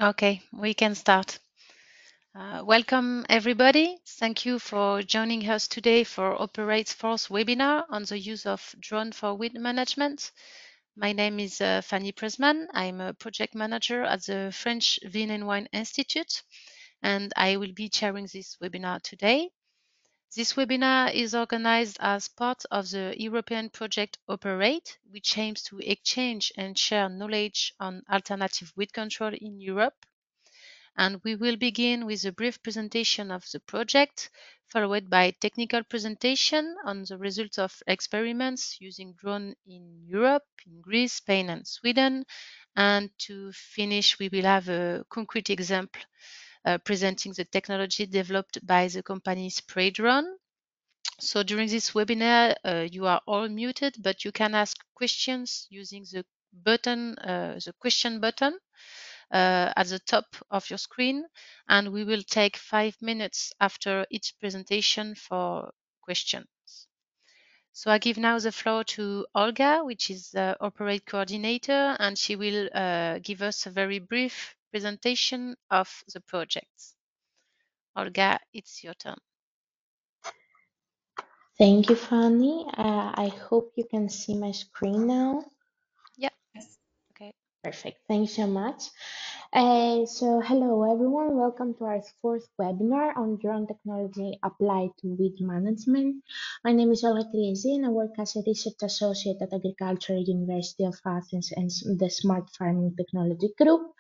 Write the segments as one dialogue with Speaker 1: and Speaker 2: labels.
Speaker 1: Okay, we can start. Welcome, everybody. Thank you for joining us today for Operates Force webinar on the use of drone for wind management. My name is Fanny Presman. I'm a project manager at the French Vin and Wine Institute, and I will be chairing this webinar today. This webinar is organized as part of the European project Operate, which aims to exchange and share knowledge on alternative wind control in Europe. And we will begin with a brief presentation of the project, followed by technical presentation on the results of experiments using drone in Europe, in Greece, Spain, and Sweden. And to finish, we will have a concrete example presenting the technology developed by the company SprayDrone. So during this webinar, you are all muted, but you can ask questions using the question button at the top of your screen, and we will take 5 minutes after each presentation for questions. So I give now the floor to Olga, which is the Operate Coordinator, and she will give us a very brief presentation of the project. Olga, it's your turn.
Speaker 2: Thank you, Fanny. I hope you can see my screen now.
Speaker 1: Yeah. Okay.
Speaker 2: Perfect. Thanks so much. Hello everyone. Welcome to our fourth webinar on drone technology applied to weed management. My name is Olga Kriesi and I work as a research associate at Agricultural University of Athens and the Smart Farming Technology Group.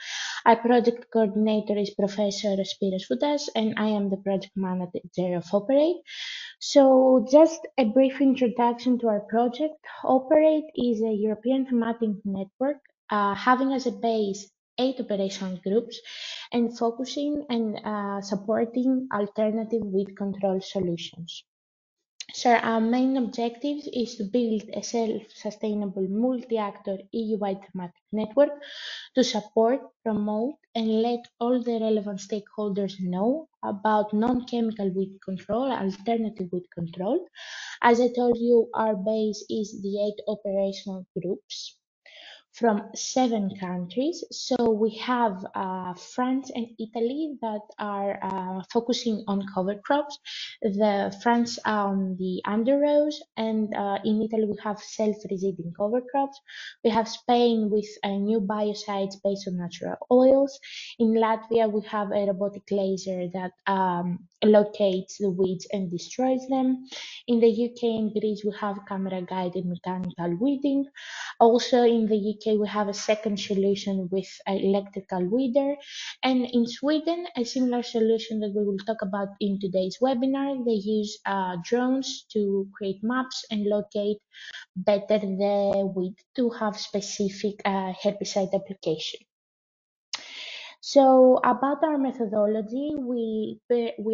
Speaker 2: Our project coordinator is Professor Spiros Foutas and I am the project manager of Operate. So just a brief introduction to our project. Operate is a European thematic network having as a base 8 operational groups and focusing and supporting alternative weed control solutions. So our main objective is to build a self-sustainable multi-actor EU-wide thematic network to support, promote, and let all the relevant stakeholders know about non-chemical weed control, alternative weed control. As I told you, our base is the 8 operational groups from 7 countries. So we have France and Italy that are focusing on cover crops. The France on the under rows, and in Italy we have self-residing cover crops. We have Spain with new biocides based on natural oils. In Latvia we have a robotic laser that locates the weeds and destroys them. In the UK and Greece we have camera-guided mechanical weeding. Also in the UK, we have a second solution with an electrical weeder. And in Sweden, a similar solution that we will talk about in today's webinar. They use drones to create maps and locate better the weed to have specific herbicide application. So about our methodology, we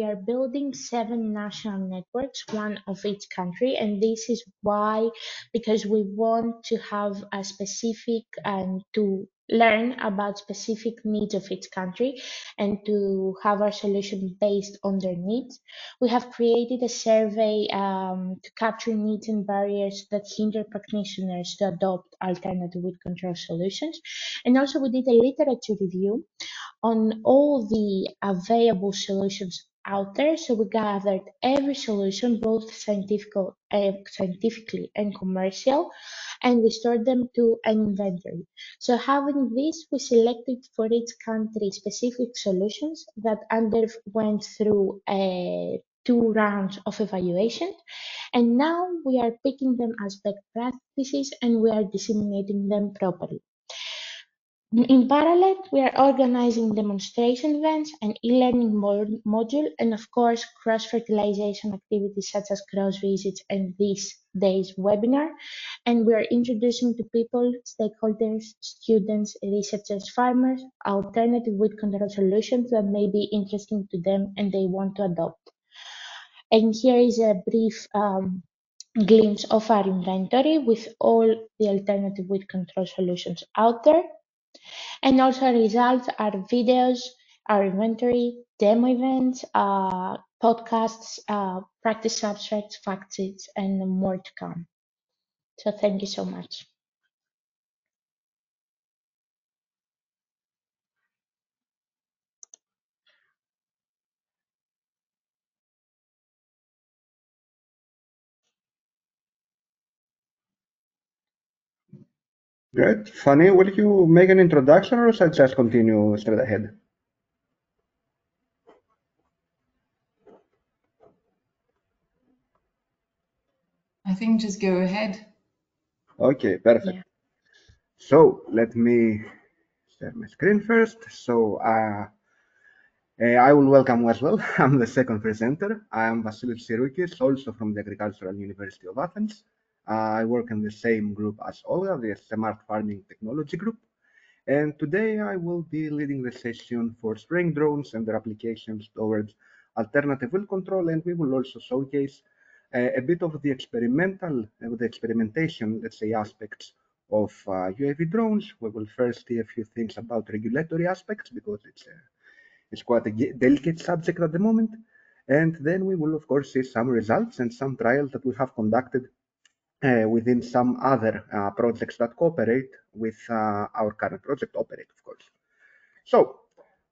Speaker 2: are building 7 national networks, one of each country, and this is why, because we want to have a specific and to learn about specific needs of each country and to have our solution based on their needs. We have created a survey to capture needs and barriers that hinder practitioners to adopt alternative weed control solutions. And also we did a literature review on all the available solutions out there. So we gathered every solution, both scientifically and commercial, and we stored them to an inventory. So having this, we selected for each country specific solutions that underwent through 2 rounds of evaluation. And now we are picking them as best practices and we are disseminating them properly. In parallel, we are organizing demonstration events, an e-learning module, and of course, cross-fertilization activities such as cross-visits and this day's webinar. And we are introducing to people, stakeholders, students, researchers, farmers, alternative weed control solutions that may be interesting to them and they want to adopt. And here is a brief glimpse of our inventory with all the alternative weed control solutions out there. And also results are videos, our inventory, demo events, podcasts, practice abstracts, fact sheets, and more to come. So thank you so much.
Speaker 3: Great. Fanny, will you make an introduction or shall I just continue straight ahead?
Speaker 4: I think just go ahead.
Speaker 3: Okay, perfect.
Speaker 2: Yeah.
Speaker 3: So let me share my screen first. I will welcome as well. I'm the second presenter. I am Vasilis Siroukis, also from the Agricultural University of Athens. I work in the same group as Olga, the Smart Farming Technology Group. And today I will be leading the session for spraying drones and their applications towards alternative wind control. And we will also showcase a bit of the experimentation, let's say, aspects of UAV drones. We will first see a few things about regulatory aspects because it's quite a delicate subject at the moment. And then we will, of course, see some results and some trials that we have conducted within some other projects that cooperate with our current project operate, of course. So,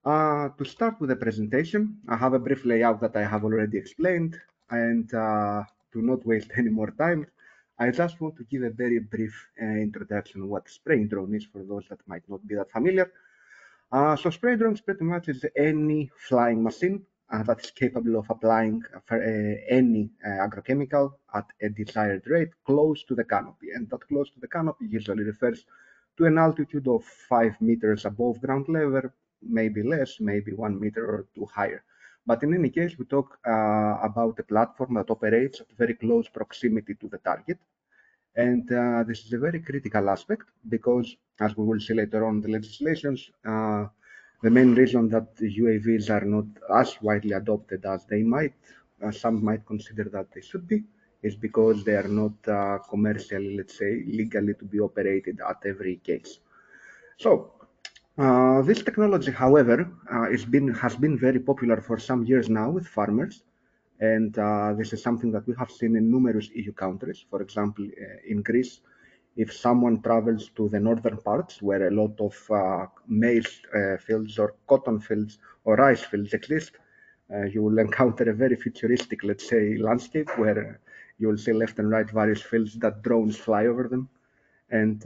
Speaker 3: to start with the presentation, I have a brief layout that I have already explained, and to not waste any more time, I just want to give a very brief introduction of what spraying drone is for those that might not be that familiar. So spray drones pretty much is any flying machine that is capable of applying for, any agrochemical at a desired rate close to the canopy. And that close to the canopy usually refers to an altitude of 5 meters above ground level, maybe less, maybe 1 meter or two higher. But in any case, we talk about a platform that operates at very close proximity to the target. And this is a very critical aspect because, as we will see later on in the legislations, the main reason that the UAVs are not as widely adopted as they might, some might consider that they should be, is because they are not commercially, let's say, legally to be operated at every case. So, this technology, however, has been very popular for some years now with farmers, and this is something that we have seen in numerous EU countries. For example, in Greece, if someone travels to the northern parts where a lot of maize fields or cotton fields or rice fields exist, you will encounter a very futuristic, let's say, landscape where you will see left and right various fields that drones fly over them. And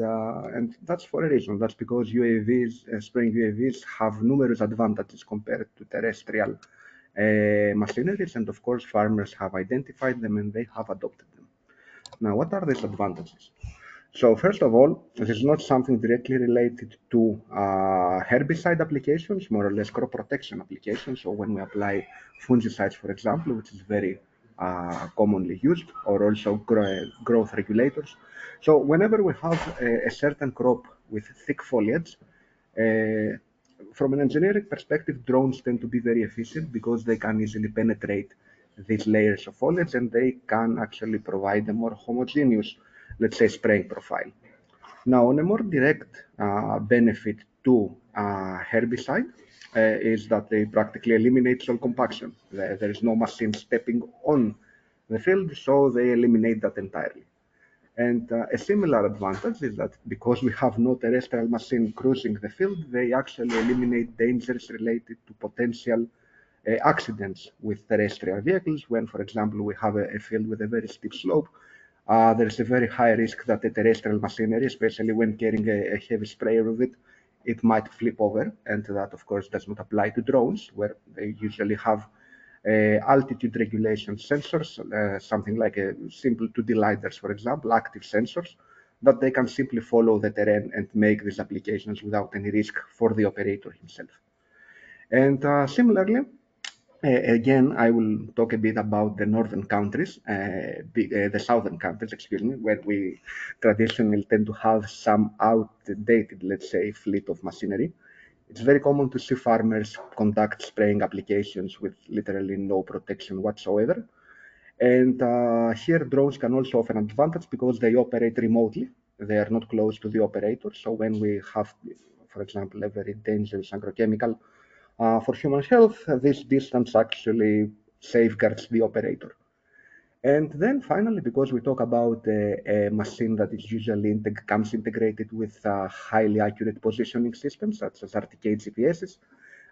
Speaker 3: that's for a reason. That's because UAVs, spraying UAVs, have numerous advantages compared to terrestrial machineries, and of course, farmers have identified them and they have adopted them. Now, what are these advantages? So, first of all, this is not something directly related to herbicide applications, more or less crop protection applications. So, when we apply fungicides, for example, which is very commonly used, or also growth regulators. So, whenever we have a certain crop with thick foliage, uh, from an engineering perspective, drones tend to be very efficient because they can easily penetrate these layers of foliage and they can actually provide a more homogeneous, let's say, spraying profile. Now, on a more direct benefit to herbicide is that they practically eliminate soil compaction. There is no machine stepping on the field, so they eliminate that entirely. And a similar advantage is that because we have no terrestrial machine cruising the field, they actually eliminate dangers related to potential accidents with terrestrial vehicles. When, for example, we have a field with a very steep slope, there is a very high risk that the terrestrial machinery, especially when carrying a heavy sprayer with it, it might flip over. And that, of course, does not apply to drones, where they usually have altitude regulation sensors, something like a simple 2D lidars, for example, active sensors, that they can simply follow the terrain and make these applications without any risk for the operator himself. And similarly, again, I will talk a bit about the northern countries, the southern countries, excuse me, where we traditionally tend to have some outdated, let's say, fleet of machinery. It's very common to see farmers conduct spraying applications with literally no protection whatsoever. And here, drones can also offer an advantage because they operate remotely. They are not close to the operator. So when we have, for example, a very dangerous agrochemical for human health, this distance actually safeguards the operator. And then finally, because we talk about a machine that is usually comes integrated with highly accurate positioning systems, such as RTK GPSs,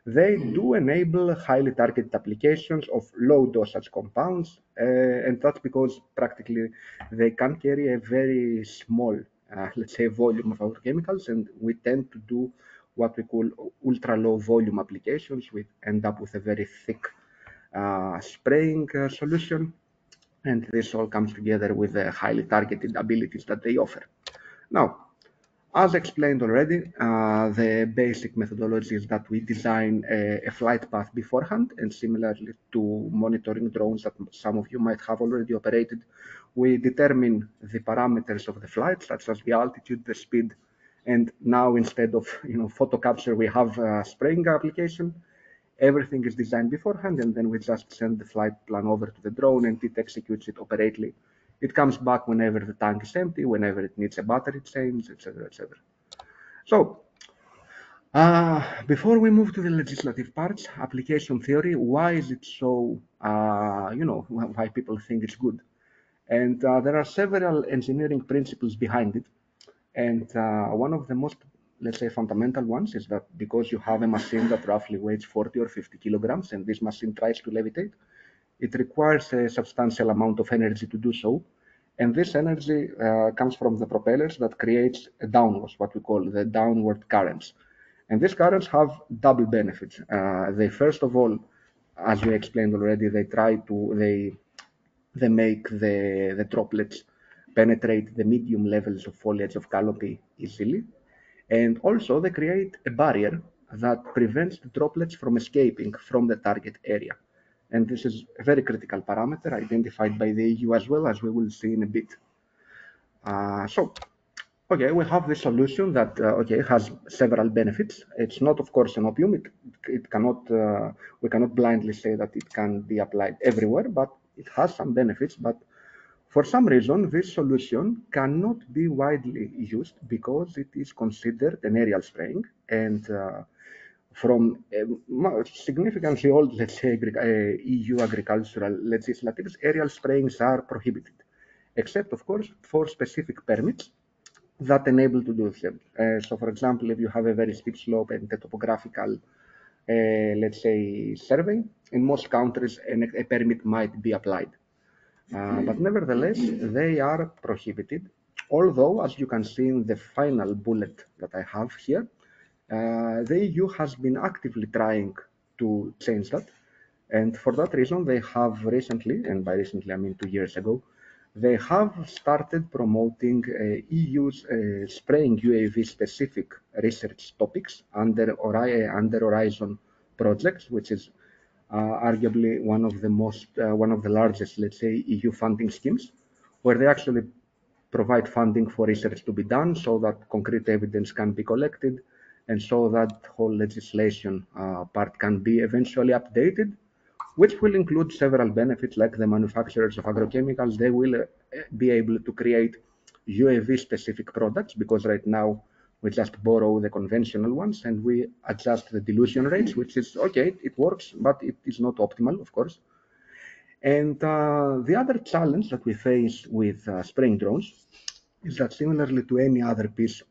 Speaker 3: they do enable highly targeted applications of low dosage compounds, and that's because practically they can carry a very small let's say, volume of agrochemicals, and we tend to do what we call ultra low volume applications. We end up with a very thick spraying solution, and this all comes together with the highly targeted abilities that they offer. Now, as explained already, the basic methodology is that we design a flight path beforehand, and similarly to monitoring drones that some of you might have already operated, we determine the parameters of the flight, such as the altitude, the speed, and now instead of photo capture, we have a spraying application. Everything is designed beforehand, and then we just send the flight plan over to the drone, and it executes it operately. It comes back whenever the tank is empty, whenever it needs a battery change, etc., etc. So, before we move to the legislative parts, application theory, why is it so, why people think it's good? And there are several engineering principles behind it. And one of the most, let's say, fundamental ones is that because you have a machine that roughly weighs 40 or 50 kilograms, and this machine tries to levitate, it requires a substantial amount of energy to do so. And this energy comes from the propellers that creates a downwash, what we call the downward currents. And these currents have double benefits. They first of all, as you explained already, they make the droplets penetrate the medium levels of foliage of canopy easily. And also they create a barrier that prevents the droplets from escaping from the target area. And this is a very critical parameter identified by the EU as well, as we will see in a bit. Okay, we have this solution that has several benefits. It's not, of course, an opium. It cannot we cannot blindly say that it can be applied everywhere, but it has some benefits. But for some reason, this solution cannot be widely used because it is considered an aerial spraying, and from significantly old, let's say, EU agricultural legislatives, aerial sprayings are prohibited, except, of course, for specific permits that enable to do them. So, for example, if you have a very steep slope and a topographical, let's say, survey, in most countries, a permit might be applied. But nevertheless, they are prohibited. Although, as you can see in the final bullet that I have here, the EU has been actively trying to change that. And for that reason, they have recently, and by recently I mean 2 years ago, they have started promoting EU's spraying UAV-specific research topics under Horizon projects, which is arguably one of the largest, let's say, EU funding schemes, where they actually provide funding for research to be done so that concrete evidence can be collected and so that whole legislation part can be eventually updated, which will include several benefits like the manufacturers of agrochemicals. They will be able to create UAV specific products because right now we just borrow the conventional ones and we adjust the dilution rates, which is okay, it works, but it is not optimal, of course. And the other challenge that we face with spraying drones is that similarly to any other piece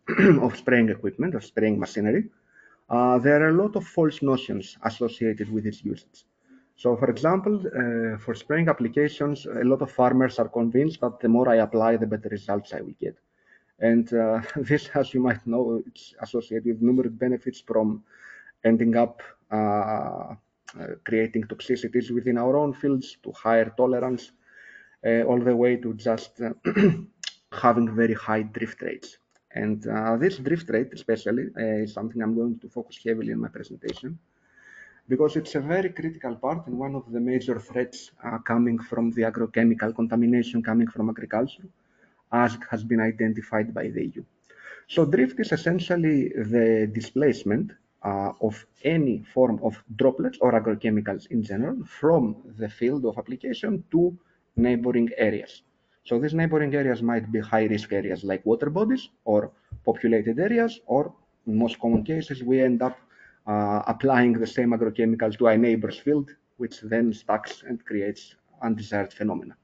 Speaker 3: of spraying equipment or spraying machinery, there are a lot of false notions associated with its usage. So, for example, for spraying applications, a lot of farmers are convinced that the more I apply, the better results I will get. And this, as you might know, it's associated with numerous benefits from ending up creating toxicities within our own fields to higher tolerance, all the way to just having very high drift rates. And this drift rate especially is something I'm going to focus heavily in my presentation because it's a very critical part and one of the major threats coming from the agrochemical contamination coming from agriculture, as it has been identified by the EU. So drift is essentially the displacement of any form of droplets or agrochemicals in general from the field of application to neighboring areas. So these neighboring areas might be high-risk areas like water bodies or populated areas, or in most common cases, we end up applying the same agrochemical to a neighbor's field, which then stacks and creates undesired phenomena.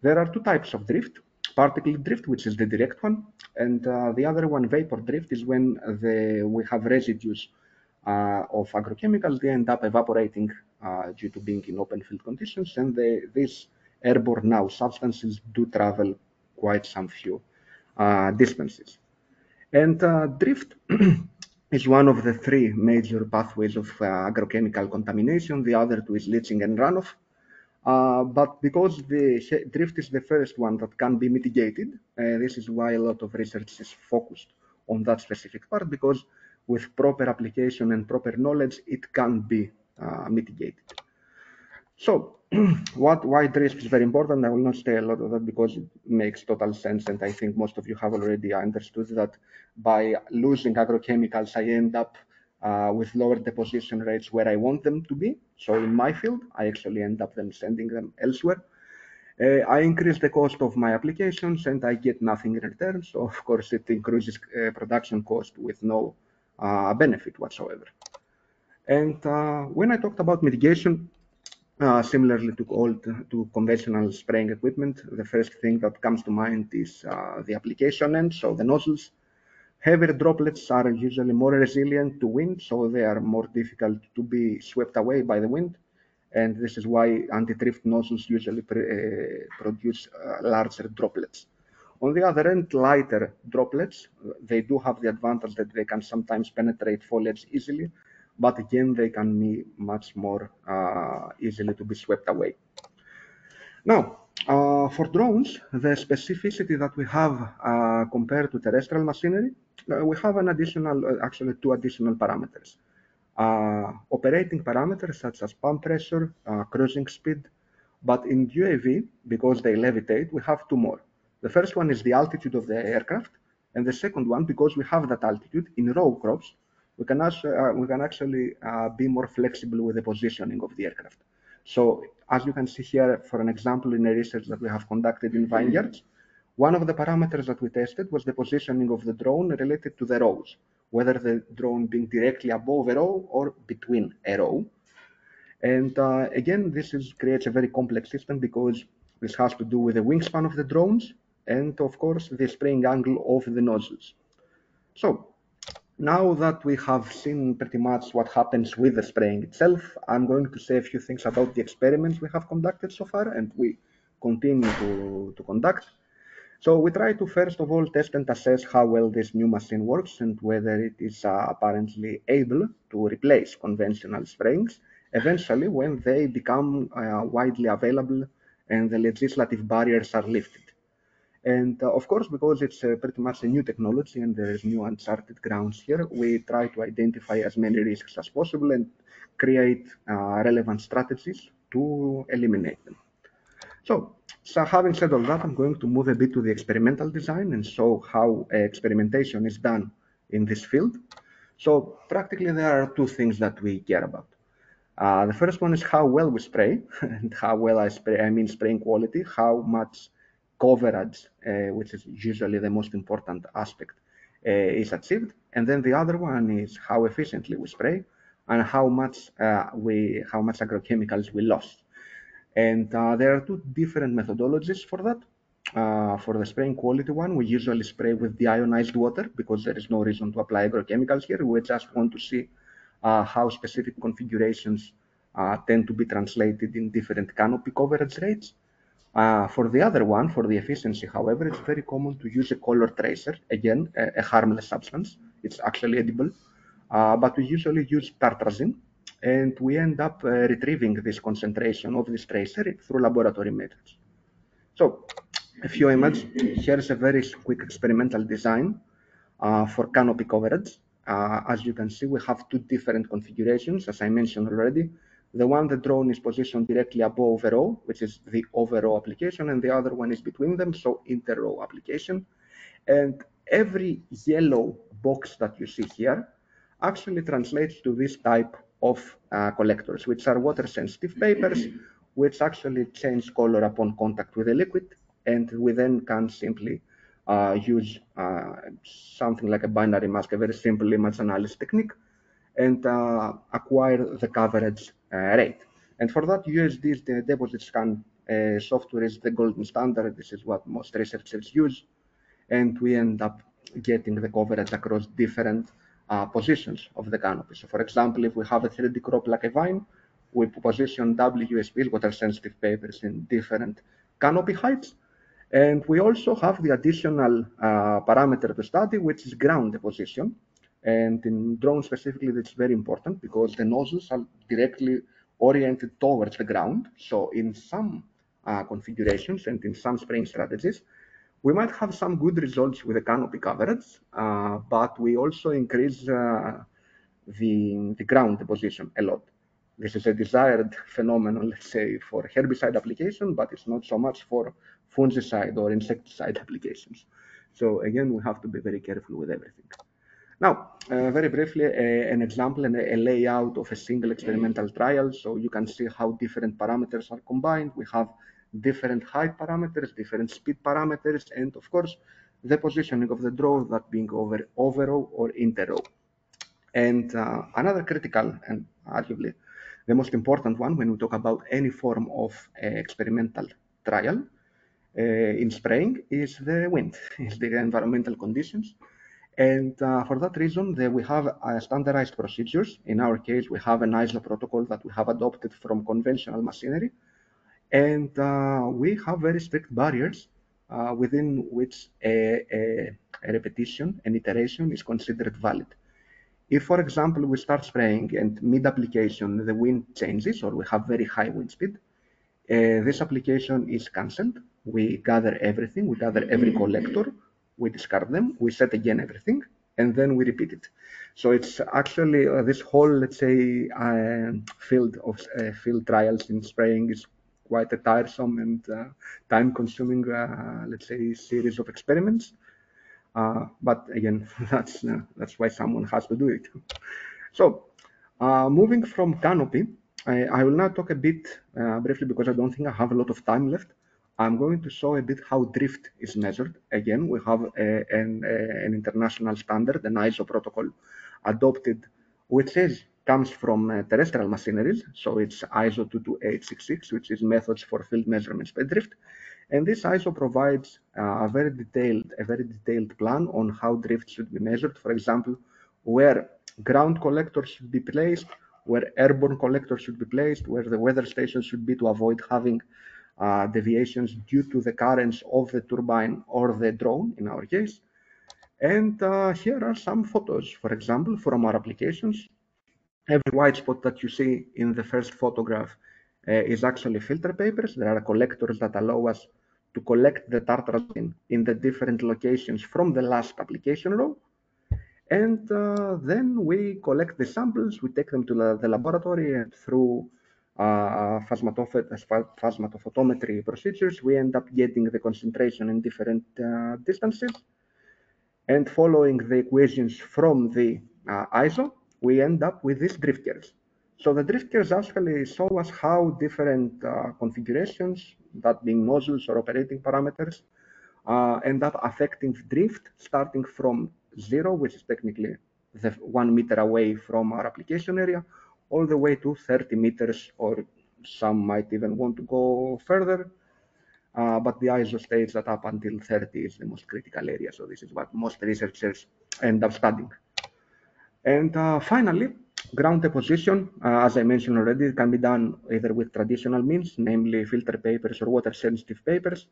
Speaker 3: There are two types of drift: particle drift, which is the direct one, and the other one, vapor drift, is when we have residues of agrochemicals. They end up evaporating due to being in open field conditions, and these airborne now substances do travel quite some few distances. And drift is one of the three major pathways of agrochemical contamination. The other two is leaching and runoff. But because the drift is the first one that can be mitigated, this is why a lot of research is focused on that specific part, because with proper application and proper knowledge, it can be mitigated. So, why drift is very important? I will not say a lot of that because it makes total sense, and I think most of you have already understood that by losing agrochemicals, I end up with lower deposition rates where I want them to be. So in my field, I actually end up sending them elsewhere. I increase the cost of my applications and I get nothing in return. So of course it increases production cost with no benefit whatsoever. And when I talked about mitigation, similarly to conventional spraying equipment, the first thing that comes to mind is the application end, so the nozzles. Heavier droplets are usually more resilient to wind, so they are more difficult to be swept away by the wind. And this is why anti-drift nozzles usually produce larger droplets. On the other end, lighter droplets, they do have the advantage that they can sometimes penetrate foliage easily, but again, they can be much more easily to be swept away. Now, for drones, the specificity that we have compared to terrestrial machinery, we have an additional, actually two additional parameters. Operating parameters such as pump pressure, cruising speed, but in UAV, because they levitate, we have two more. The first one is the altitude of the aircraft, and the second one, because we have that altitude in row crops, we can actually be more flexible with the positioning of the aircraft. So as you can see here, for an example, in a research that we have conducted in vineyards, one of the parameters that we tested was the positioning of the drone related to the rows, whether the drone being directly above a row or between a row. And again, creates a very complex system because this has to do with the wingspan of the drones and, of course, the spraying angle of the nozzles. So now that we have seen pretty much what happens with the spraying itself, I'm going to say a few things about the experiments we have conducted so far and we continue to conduct. So we try to first of all test and assess how well this new machine works and whether it is apparently able to replace conventional sprayings eventually when they become widely available and the legislative barriers are lifted. And of course, because it's pretty much a new technology and there's new uncharted grounds here, we try to identify as many risks as possible and create relevant strategies to eliminate them. So having said all that, I'm going to move a bit to the experimental design and show how experimentation is done in this field. So practically there are two things that we care about. The first one is how well we spray, and how well I mean spraying quality, how much coverage, which is usually the most important aspect, is achieved. And then the other one is how efficiently we spray and how much agrochemicals we lost. And there are two different methodologies for that. For the spraying quality one, we usually spray with deionized water because there is no reason to apply agrochemicals here. We just want to see how specific configurations tend to be translated in different canopy coverage rates. For the other one, for the efficiency, however, it's very common to use a color tracer, again, a harmless substance. It's actually edible, but we usually use tartrazine, and we end up retrieving this concentration of this tracer through laboratory methods. So a few images. Here's a very quick experimental design for canopy coverage. As you can see, we have two different configurations, as I mentioned already. The one, the drone is positioned directly above a row, which is the over-row application, and the other one is between them, so inter-row application. And every yellow box that you see here actually translates to this type of collectors, which are water-sensitive papers, which actually change color upon contact with the liquid, and we then can simply use something like a binary mask, a very simple image analysis technique, and acquire the coverage rate. And for that, USD, the deposit scan software is the golden standard. This is what most researchers use, and we end up getting the coverage across different positions of the canopy. So for example, if we have a 3D crop like a vine, we position WSPs, water-sensitive papers, in different canopy heights, And we also have the additional parameter to study, which is ground deposition. And in drones specifically, that's very important because the nozzles are directly oriented towards the ground. So in some configurations and in some spraying strategies, we might have some good results with the canopy coverage, but we also increase the ground deposition a lot. This is a desired phenomenon, let's say, for herbicide application, but it's not so much for fungicide or insecticide applications. So again, we have to be very careful with everything. Now, very briefly, an example and a layout of a single experimental trial. So you can see how different parameters are combined. We have different height parameters, different speed parameters, and of course, the positioning of the draw, that being over row or inter row. And another critical and arguably the most important one when we talk about any form of experimental trial in spraying is the wind, is the environmental conditions. And for that reason, we have standardized procedures. In our case, we have an ISO protocol that we have adopted from conventional machinery. And we have very strict barriers within which a repetition, an iteration is considered valid. If, for example, we start spraying and mid-application the wind changes or we have very high wind speed, this application is cancelled. We gather everything, we gather every collector, we discard them, we set again everything, and then we repeat it. So it's actually this whole, let's say, field of field trials in spraying is quite a tiresome and time-consuming, let's say, series of experiments. But again, that's why someone has to do it. So moving from canopy, I will now talk a bit briefly because I don't think I have a lot of time left. I'm going to show a bit how drift is measured. Again, we have an international standard, an ISO protocol adopted, which comes from terrestrial machineries. So it's ISO 22866, which is methods for field measurements by drift. And this ISO provides a very detailed plan on how drift should be measured. For example, where ground collectors should be placed, where airborne collectors should be placed, where the weather station should be to avoid having deviations due to the currents of the turbine or the drone, in our case. And here are some photos, for example, from our applications. Every white spot that you see in the first photograph is actually filter papers. There are collectors that allow us to collect the tartrazine in the different locations from the last application row. And then we collect the samples, we take them to the laboratory, and through photometry procedures, we end up getting the concentration in different distances. And following the equations from the ISO, we end up with these drift curves. So the drift curves actually show us how different configurations, that being nozzles or operating parameters, end up affecting drift, starting from 0, which is technically the 1 meter away from our application area, all the way to 30 meters, or some might even want to go further. But the ISO states that up until 30 is the most critical area. So this is what most researchers end up studying. And finally, ground deposition, as I mentioned already, can be done either with traditional means, namely filter papers or water-sensitive papers.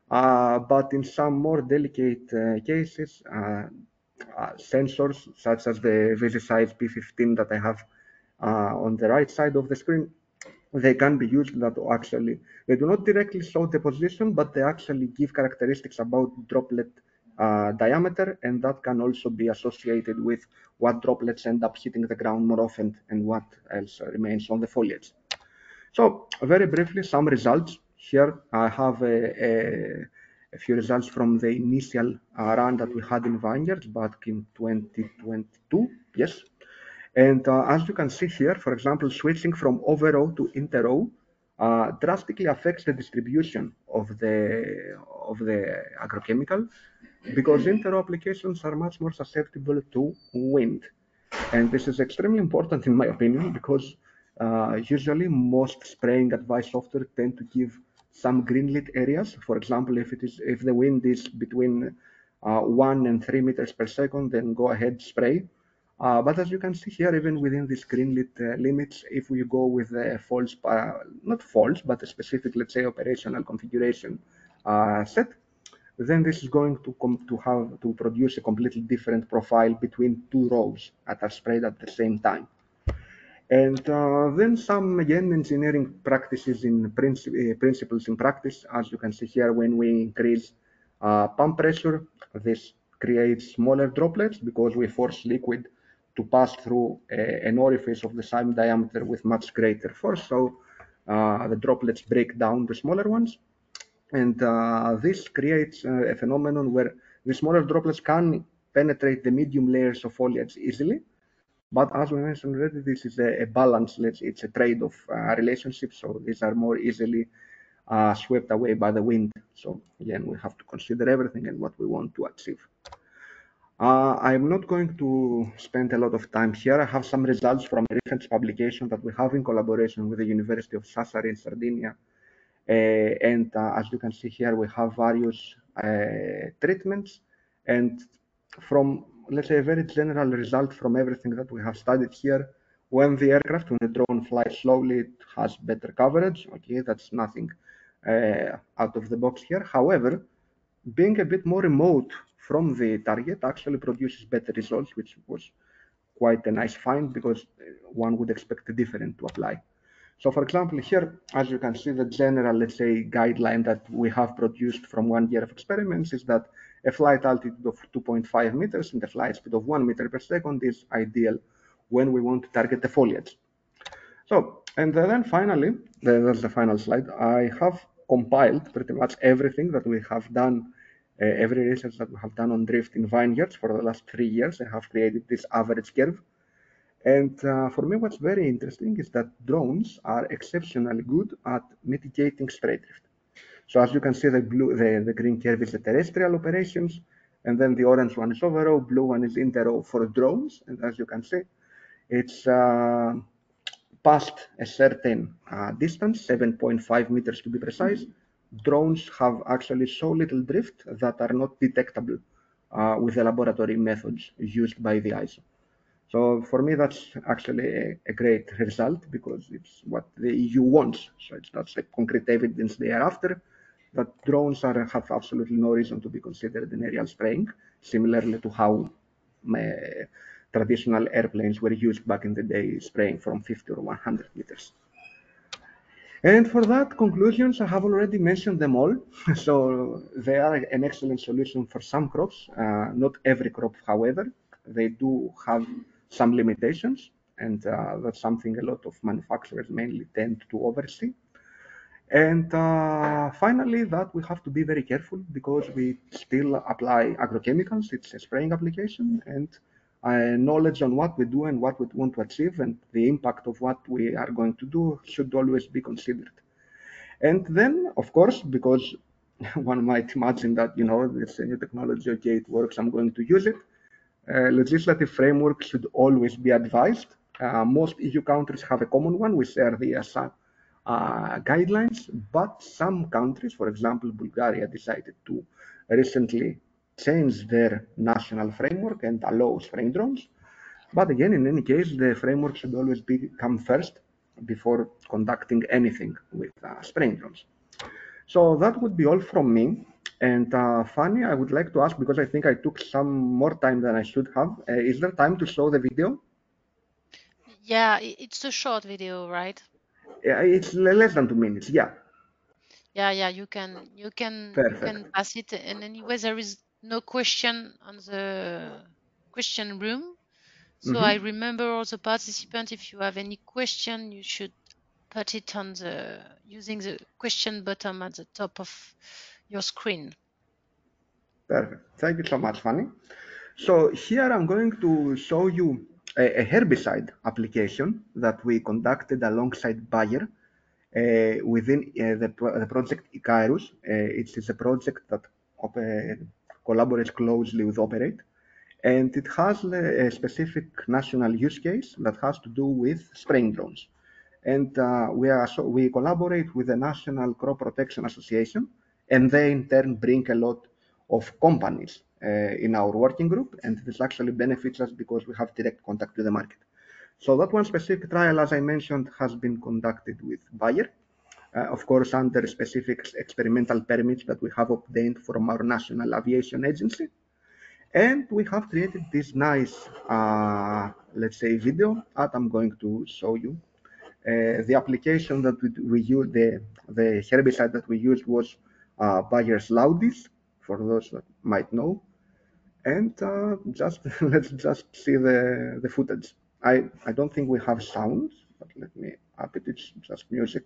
Speaker 3: But in some more delicate cases, sensors such as the VisiSize P15 that I have on the right side of the screen, they can be used that actually, they do not directly show deposition, but they actually give characteristics about droplet diameter, and that can also be associated with what droplets end up hitting the ground more often and what else remains on the foliage. So very briefly, some results. Here I have a few results from the initial run that we had in Vineyards back in 2022. Yes. And as you can see here, for example, switching from over row to inter row drastically affects the distribution of the agrochemical, because inter row applications are much more susceptible to wind. And this is extremely important in my opinion, because usually most spraying advice software tend to give some green lit areas. For example, if the wind is between 1 and 3 meters per second, then go ahead, spray. But as you can see here, even within these green-lit limits, if we go with a false, not false, but a specific, let's say, operational configuration set, then this is going to produce a completely different profile between two rows that are sprayed at the same time. And then some, again, engineering practices in principles in practice. As you can see here, when we increase pump pressure, this creates smaller droplets because we force liquid to pass through an orifice of the same diameter with much greater force. So the droplets break down the smaller ones. And this creates a phenomenon where the smaller droplets can penetrate the medium layers of foliage easily. But as we mentioned already, this is a balance. It's a trade-off relationship. So these are more easily swept away by the wind. So again, we have to consider everything and what we want to achieve. I'm not going to spend a lot of time here. I have some results from a recent publication that we have in collaboration with the University of Sassari in Sardinia. And as you can see here, we have various treatments. And from, let's say, a very general result from everything that we have studied here, when the aircraft, when the drone flies slowly, it has better coverage. Okay, that's nothing out of the box here. However, being a bit more remote from the target actually produces better results, which was quite a nice find because one would expect a different to apply. So for example, here, as you can see, the general, let's say, guideline that we have produced from 1 year of experiments is that a flight altitude of 2.5 meters and a flight speed of 1 meter per second is ideal when we want to target the foliage. So, and then finally, that's the final slide, I have compiled pretty much everything that we have done, every research that we have done on drift in vineyards for the last 3 years. I have created this average curve. And for me, what's very interesting is that drones are exceptionally good at mitigating spray drift. So as you can see, the green curve is the terrestrial operations, and then the orange one is overall, blue one is inter-row for drones. And as you can see, it's past a certain distance, 7.5 meters to be precise. Drones have actually so little drift that are not detectable with the laboratory methods used by the ISO. So for me, that's actually a great result because it's what the EU wants. So that's the concrete evidence they are after, that drones have absolutely no reason to be considered in aerial spraying, similarly to how traditional airplanes were used back in the day, spraying from 50 or 100 meters. And for that, conclusions, I have already mentioned them all. So they are an excellent solution for some crops, not every crop, however. They do have some limitations, and that's something a lot of manufacturers mainly tend to oversee. And finally, that we have to be very careful because we still apply agrochemicals. It's a spraying application, and knowledge on what we do and what we want to achieve and the impact of what we are going to do should always be considered. And then, of course, because one might imagine that, it's a new technology, okay, it works, I'm going to use it. Legislative framework should always be advised. Most EU countries have a common one. We share the guidelines, but some countries, for example, Bulgaria, decided to recently change their national framework and allow spraying drones. But again, in any case, the framework should always come first before conducting anything with spraying drones. So that would be all from me. And Fanny, I would like to ask, because I think I took some more time than I should have, is there time to show the video?
Speaker 1: Yeah, it's a short video, right?
Speaker 3: It's less than 2 minutes, yeah.
Speaker 1: Yeah, you can
Speaker 3: Perfect.
Speaker 1: pass it. And anyway, there is no question on the question room. So I remember all the participants, if you have any question, you should put it on using the question button at the top of your screen.
Speaker 3: Perfect. Thank you so much, Fanny. So here I'm going to show you a herbicide application that we conducted alongside Bayer within the project Icarus. It is a project that collaborates closely with Operate, and it has a specific national use case that has to do with spraying drones. And we collaborate with the National Crop Protection Association, and they in turn bring a lot of companies in our working group, and this actually benefits us because we have direct contact with the market. So that one specific trial, as I mentioned, has been conducted with Bayer. of course, under specific experimental permits that we have obtained from our National Aviation Agency. And we have created this nice, let's say, video that I'm going to show you. The application that we used, the herbicide that we used was Bayer's Laudis, for those that might know. And just let's just see the footage. I don't think we have sound, but let me up it. It's just music.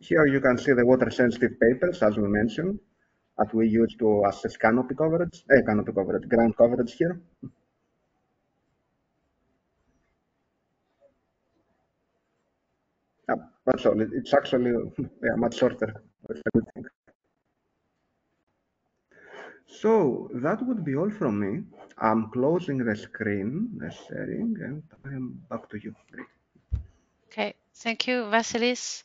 Speaker 3: Here you can see the water-sensitive papers, as we mentioned, that we use to assess canopy coverage, ground coverage here. That's all. It's actually yeah, much shorter. That's a good thing. So that would be all from me. I'm closing the screen, the sharing, and I am back to you. Great.
Speaker 1: Okay, thank you, Vasilis.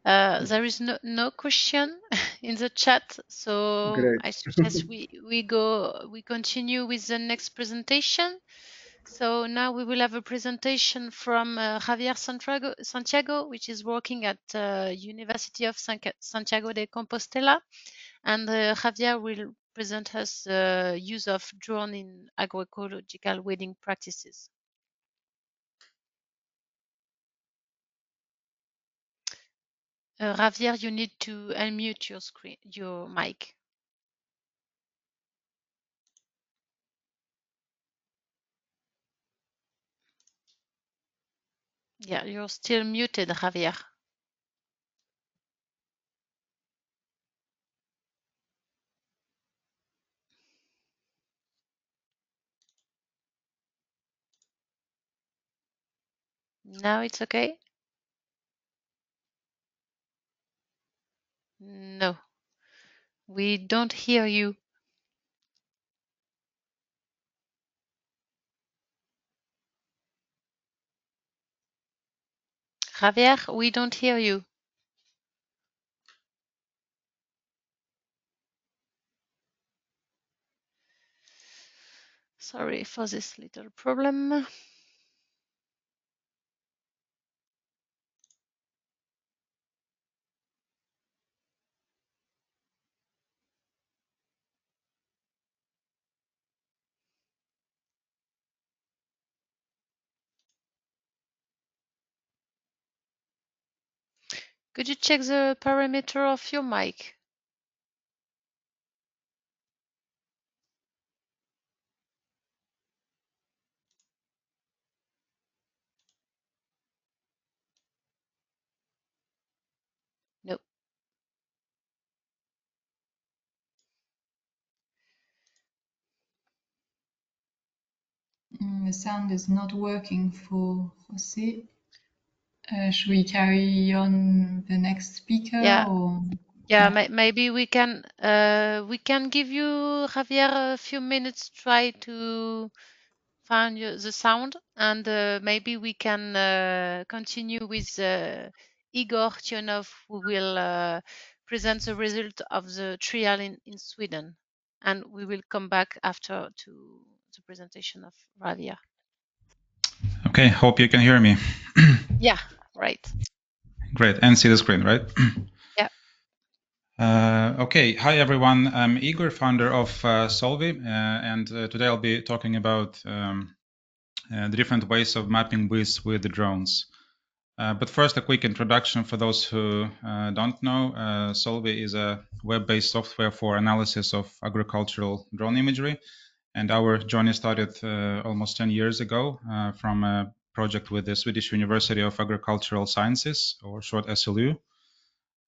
Speaker 1: There is no question in the chat, so
Speaker 3: Great.
Speaker 1: I suggest we continue with the next presentation. So now we will have a presentation from Javier Santiago, which is working at University of Santiago de Compostela, and Javier will present us the use of drone in agroecological weeding practices. Javier, you need to unmute your screen, your mic. Yeah, you're still muted, Javier. Now it's okay? No, we don't hear you. Javier, we don't hear you. Sorry for this little problem. Could you check the parameter of your mic? No.
Speaker 4: The sound is not working for Jose. Should we carry on the next speaker?
Speaker 1: Yeah.
Speaker 4: Or
Speaker 1: Yeah, maybe we can give you, Javier, a few minutes try to find the sound, and maybe we can continue with Igor Tionov, who will present the result of the trial in Sweden, and we will come back after to the presentation of Javier.
Speaker 5: Okay, hope you can hear me.
Speaker 1: Yeah, right.
Speaker 5: Great, and see the screen, right?
Speaker 1: Yeah.
Speaker 5: Okay, hi everyone. I'm Igor, founder of Solvi, and today I'll be talking about the different ways of mapping weeds with the drones. But first, a quick introduction for those who don't know. Solvi is a web-based software for analysis of agricultural drone imagery, and our journey started almost 10 years ago from a project with the Swedish University of Agricultural Sciences, or short SLU.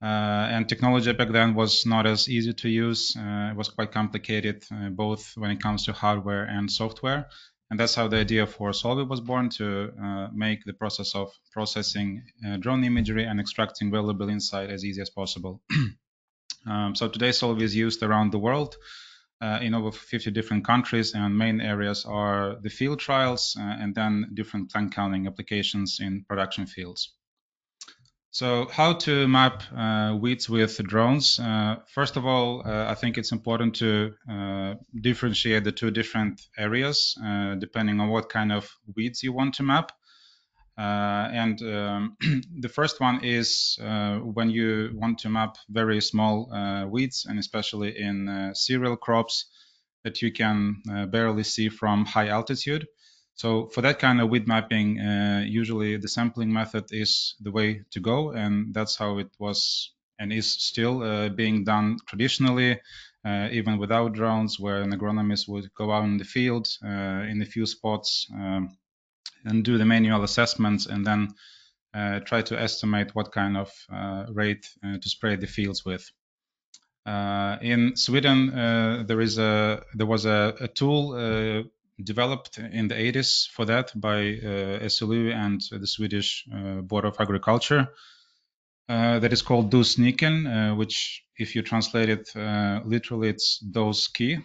Speaker 5: And technology back then was not as easy to use. It was quite complicated, both when it comes to hardware and software. And that's how the idea for Solvi was born, to make the process of processing drone imagery and extracting valuable insight as easy as possible. So today Solvi is used around the world in over 50 different countries, and main areas are the field trials and then different plant counting applications in production fields. So how to map weeds with drones? First of all, I think it's important to differentiate the two different areas depending on what kind of weeds you want to map. The first one is when you want to map very small weeds, and especially in cereal crops that you can barely see from high altitude. So for that kind of weed mapping, usually the sampling method is the way to go, and that's how it was and is still being done traditionally, even without drones, where an agronomist would go out in the field in a few spots and do the manual assessments, and then try to estimate what kind of rate to spray the fields with. In Sweden, there was a tool developed in the 80s for that by SLU and the Swedish Board of Agriculture. That is called DOS-Niken, which, if you translate it literally, it's DOS key.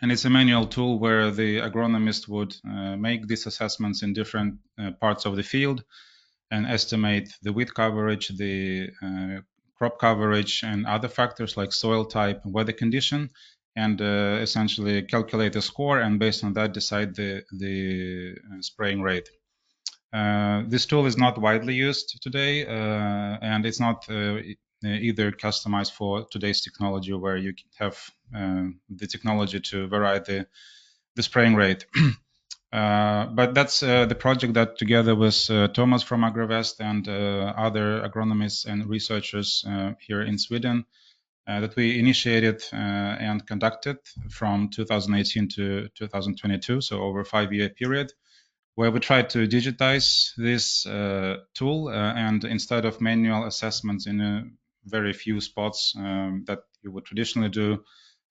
Speaker 5: And it's a manual tool where the agronomist would make these assessments in different parts of the field and estimate the weed coverage, the crop coverage, and other factors like soil type and weather condition, and essentially calculate a score, and based on that decide the spraying rate. This tool is not widely used today, and it's not either customized for today's technology, where you have the technology to vary the spraying rate. But that's the project that, together with Thomas from AgriVest and other agronomists and researchers here in Sweden, that we initiated and conducted from 2018 to 2022, so over a 5-year period, where we tried to digitize this tool, and instead of manual assessments in very few spots that you would traditionally do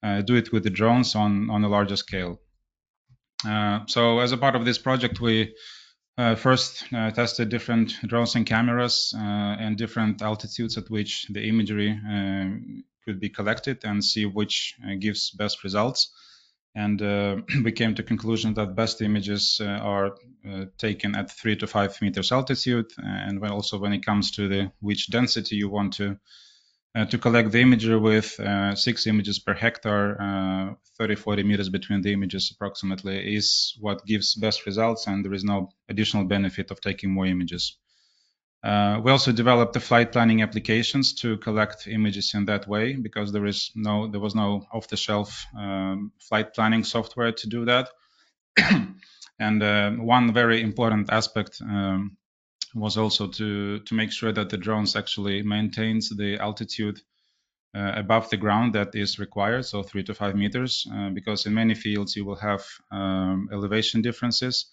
Speaker 5: it with the drones on a larger scale. So as a part of this project, we first tested different drones and cameras and different altitudes at which the imagery could be collected, and see which gives best results. And we came to the conclusion that best images are taken at 3 to 5 meters altitude, and also when it comes to which density you want to collect the imagery with, 6 images per hectare, 30-40 meters between the images approximately, is what gives best results, and there is no additional benefit of taking more images. We also developed the flight planning applications to collect images in that way, because there was no off-the-shelf flight planning software to do that. And one very important aspect was also to make sure that the drones actually maintains the altitude above the ground that is required, so 3 to 5 meters, because in many fields you will have elevation differences.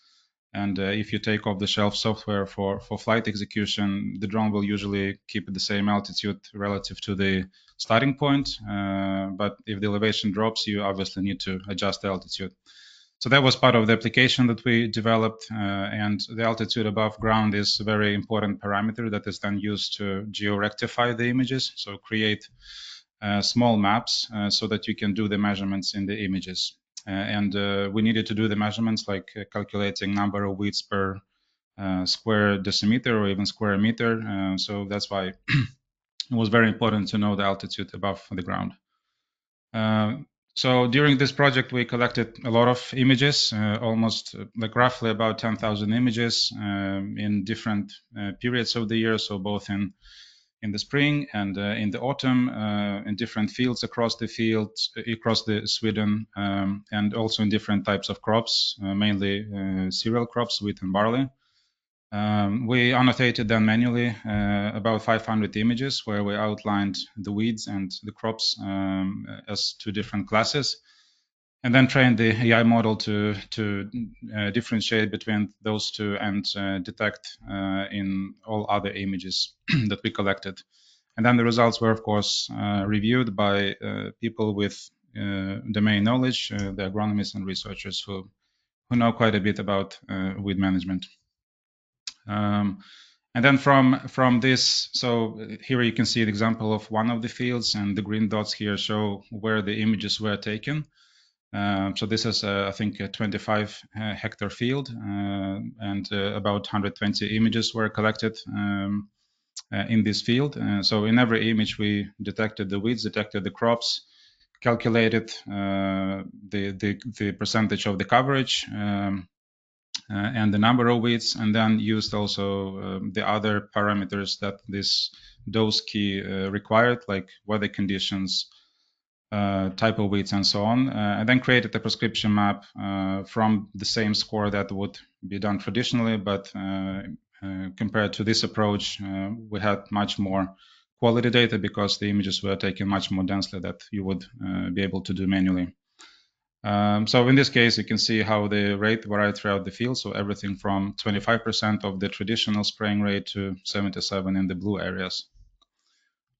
Speaker 5: And if you take off-the-shelf software for flight execution, the drone will usually keep at the same altitude relative to the starting point. But if the elevation drops, you obviously need to adjust the altitude. So that was part of the application that we developed. And the altitude above ground is a very important parameter that is then used to geo-rectify the images. So create small maps so that you can do the measurements in the images. And we needed to do the measurements, like calculating number of weeds per square decimeter or even square meter. So that's why it was very important to know the altitude above the ground. So during this project, we collected a lot of images, almost like roughly about 10,000 images in different periods of the year. So both in the spring and in the autumn, in different fields across the Sweden, and also in different types of crops, mainly cereal crops, wheat and barley. We annotated them manually, about 500 images, where we outlined the weeds and the crops as 2 different classes, and then trained the AI model to differentiate between those 2 and detect in all other images that we collected. And then the results were, of course, reviewed by people with domain knowledge, the agronomists and researchers who know quite a bit about weed management. And then from this, so here you can see the example of one of the fields, and the green dots here show where the images were taken. So this is, I think, a 25 hectare field, and about 120 images were collected in this field. So in every image, we detected the weeds, detected the crops, calculated the percentage of the coverage, and the number of weeds, and then used also the other parameters that this dose key required, like weather conditions, type of weeds, and so on, and then created a prescription map from the same score that would be done traditionally, but compared to this approach, we had much more quality data because the images were taken much more densely that you would be able to do manually. So in this case, you can see how the rate varied throughout the field. So everything from 25% of the traditional spraying rate to 77 in the blue areas.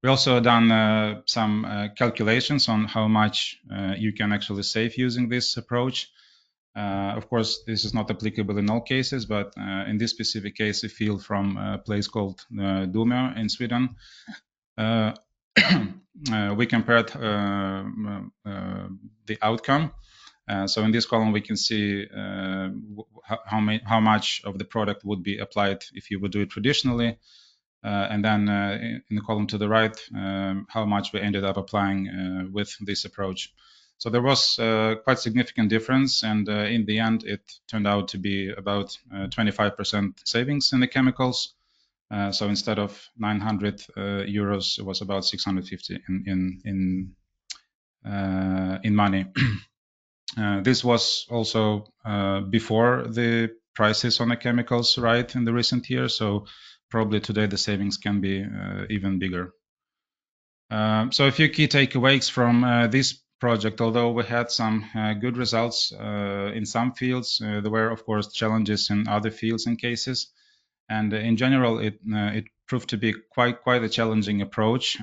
Speaker 5: We also done some calculations on how much you can actually save using this approach. Of course, this is not applicable in all cases, but in this specific case, a field from a place called Dumö in Sweden, we compared the outcome. So in this column, we can see how much of the product would be applied if you would do it traditionally. And then in the column to the right, how much we ended up applying with this approach. So there was quite significant difference, and in the end, it turned out to be about 25% savings in the chemicals. So instead of 900 euros, it was about 650 in money. This was also before the prices on the chemicals rise in the recent years, so probably today the savings can be even bigger. So a few key takeaways from this project. Although we had some good results in some fields, there were of course challenges in other fields and cases, and in general it proved to be quite a challenging approach.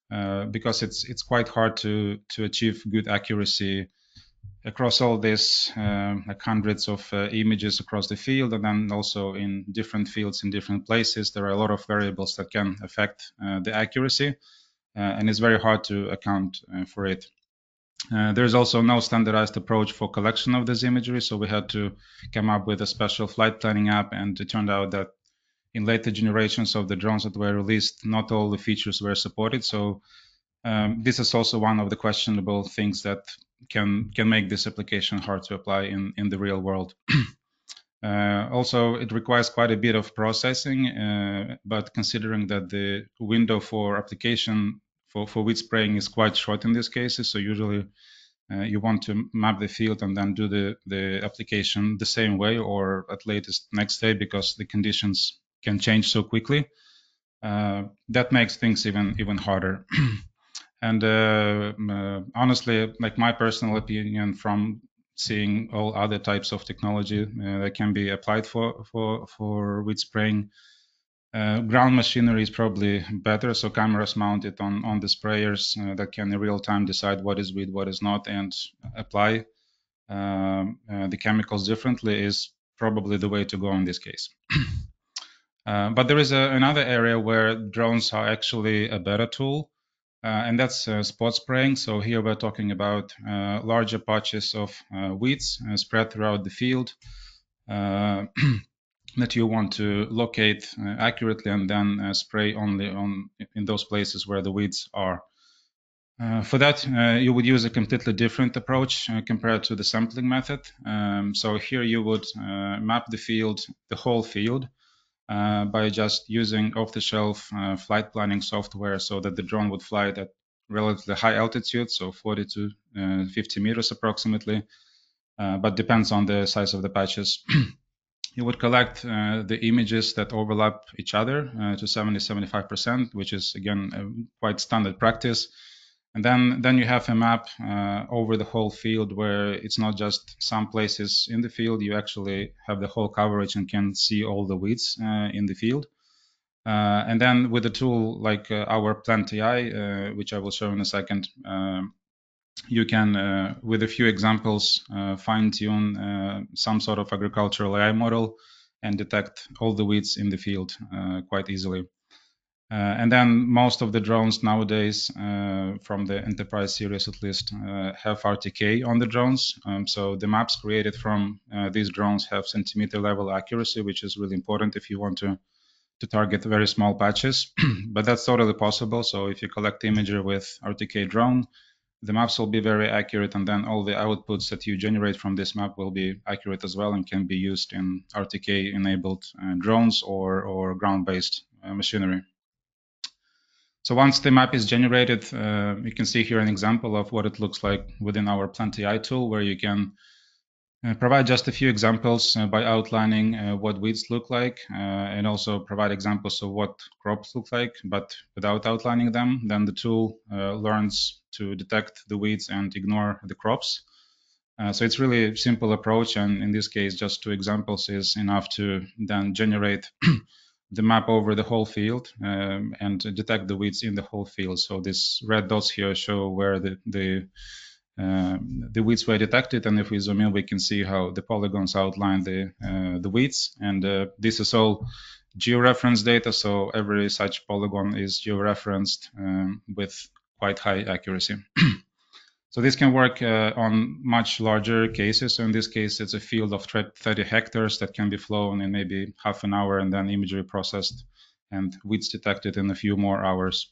Speaker 5: Because it's quite hard to achieve good accuracy across all this, like hundreds of images across the field, and then also in different fields in different places. There are a lot of variables that can affect the accuracy, and it's very hard to account for it. There's also no standardized approach for collection of this imagery, so we had to come up with a special flight planning app, and it turned out that in later generations of the drones that were released, not all the features were supported. So this is also one of the questionable things that can make this application hard to apply in the real world. Also, it requires quite a bit of processing, but considering that the window for application for weed spraying is quite short in these cases, so usually you want to map the field and then do the application the same way or at latest next day because the conditions can change so quickly. That makes things even harder. And honestly, like my personal opinion from seeing all other types of technology that can be applied for weed spraying, ground machinery is probably better. So cameras mounted on the sprayers that can in real time decide what is weed, what is not, and apply the chemicals differently is probably the way to go in this case. But there is another area where drones are actually a better tool. And that's spot spraying. So here we're talking about larger patches of weeds spread throughout the field that you want to locate accurately and then spray only in those places where the weeds are. For that, you would use a completely different approach compared to the sampling method. So here you would map the field, the whole field, by just using off-the-shelf flight planning software so that the drone would fly at relatively high altitude, so 40 to 50 meters approximately, but depends on the size of the patches. You would collect the images that overlap each other to 70-75%, which is again quite standard practice. And then you have a map over the whole field where it's not just some places in the field, you actually have the whole coverage and can see all the weeds in the field. And then with a tool like our PlantAI, which I will show in a second, you can, with a few examples, fine-tune some sort of agricultural AI model and detect all the weeds in the field quite easily. And then most of the drones nowadays, from the enterprise series at least, have RTK on the drones. So the maps created from these drones have centimeter level accuracy, which is really important if you want to target very small patches. But that's totally possible. So if you collect imagery with RTK drone, the maps will be very accurate, and then all the outputs that you generate from this map will be accurate as well and can be used in RTK-enabled drones or ground-based machinery. So once the map is generated, you can see here an example of what it looks like within our PlantAI tool, where you can provide just a few examples by outlining what weeds look like, and also provide examples of what crops look like, but without outlining them. Then the tool learns to detect the weeds and ignore the crops. So it's really a simple approach, and in this case, just 2 examples is enough to then generate the map over the whole field and detect the weeds in the whole field. So these red dots here show where the weeds were detected, and if we zoom in, we can see how the polygons outline the weeds. And this is all georeference data, so every such polygon is georeferenced with quite high accuracy. So this can work on much larger cases. So in this case, it's a field of 30 hectares that can be flown in maybe half an hour, and then imagery processed and weeds detected in a few more hours.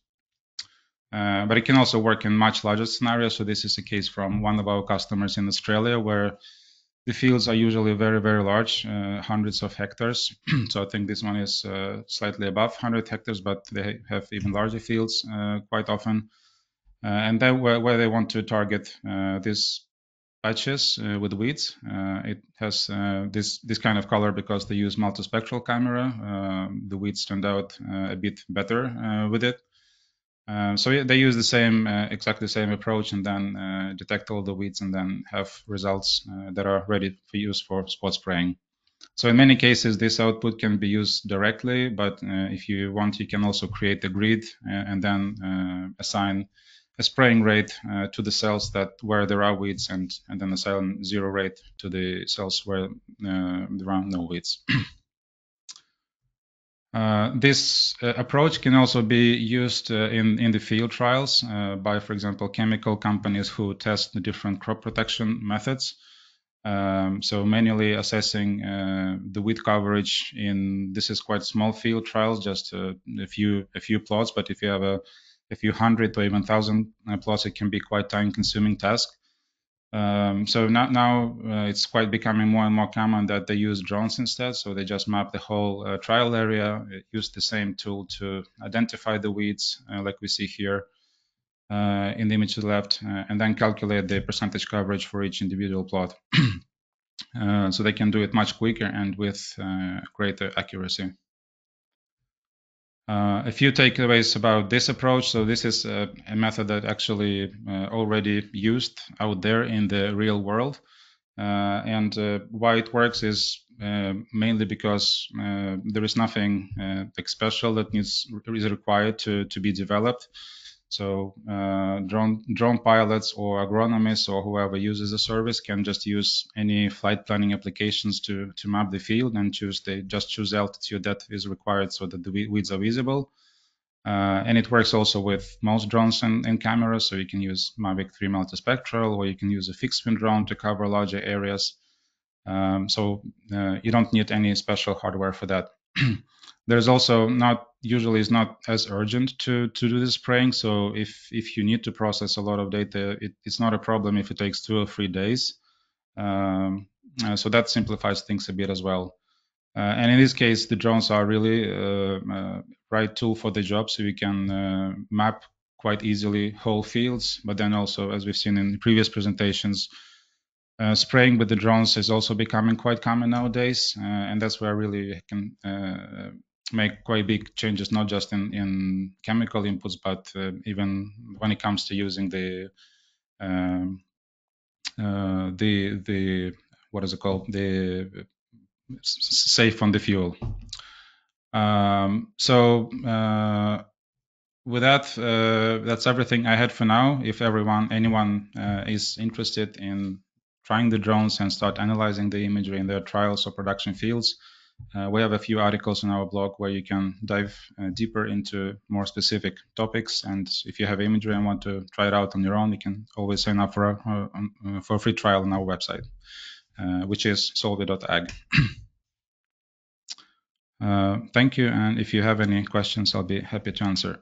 Speaker 5: But it can also work in much larger scenarios. So this is a case from one of our customers in Australia, where the fields are usually very, very large, hundreds of hectares. So I think this one is slightly above 100 hectares, but they have even larger fields quite often. And then where they want to target these patches with weeds, it has this kind of color because they use multispectral camera. The weeds turned out a bit better with it. So they use the same, exactly the same approach, and then detect all the weeds and then have results that are ready for use for spot spraying. So in many cases, this output can be used directly, but if you want, you can also create a grid and then assign a spraying rate to the cells where there are weeds, and then assign 0 rate to the cells where there are no weeds. This approach can also be used in the field trials by, for example, chemical companies who test the different crop protection methods. So manually assessing the weed coverage this is quite small field trials, just a few plots. But if you have a few hundred or even 1,000 plots, it can be quite time-consuming task. So now it's quite becoming more and more common that they use drones instead. So they just map the whole trial area, use the same tool to identify the weeds, like we see here in the image to the left, and then calculate the percentage coverage for each individual plot. So they can do it much quicker and with greater accuracy. A few takeaways about this approach. So this is a method that actually already used out there in the real world. And why it works is mainly because there is nothing like special that is required to be developed. So drone pilots or agronomists or whoever uses the service can just use any flight planning applications to map the field and just choose altitude that is required so that the weeds are visible. And it works also with most drones and cameras. So you can use Mavic 3 multispectral, or you can use a fixed wing drone to cover larger areas. So you don't need any special hardware for that. There's also usually is not as urgent to do the spraying. So if you need to process a lot of data, it's not a problem if it takes 2 or 3 days. So that simplifies things a bit as well. And in this case, the drones are really right tool for the job. So you can map quite easily whole fields, but then also, as we've seen in previous presentations, spraying with the drones is also becoming quite common nowadays, and that's where really can make quite big changes, not just in chemical inputs, but even when it comes to using the what is it called, the safe on the fuel. So with that, that's everything I had for now. If anyone is interested in trying the drones and start analyzing the imagery in their trials or production fields, we have a few articles on our blog where you can dive deeper into more specific topics. And if you have imagery and want to try it out on your own, you can always sign up for a free trial on our website, which is solvi.ag. Thank you. And if you have any questions, I'll be happy to answer.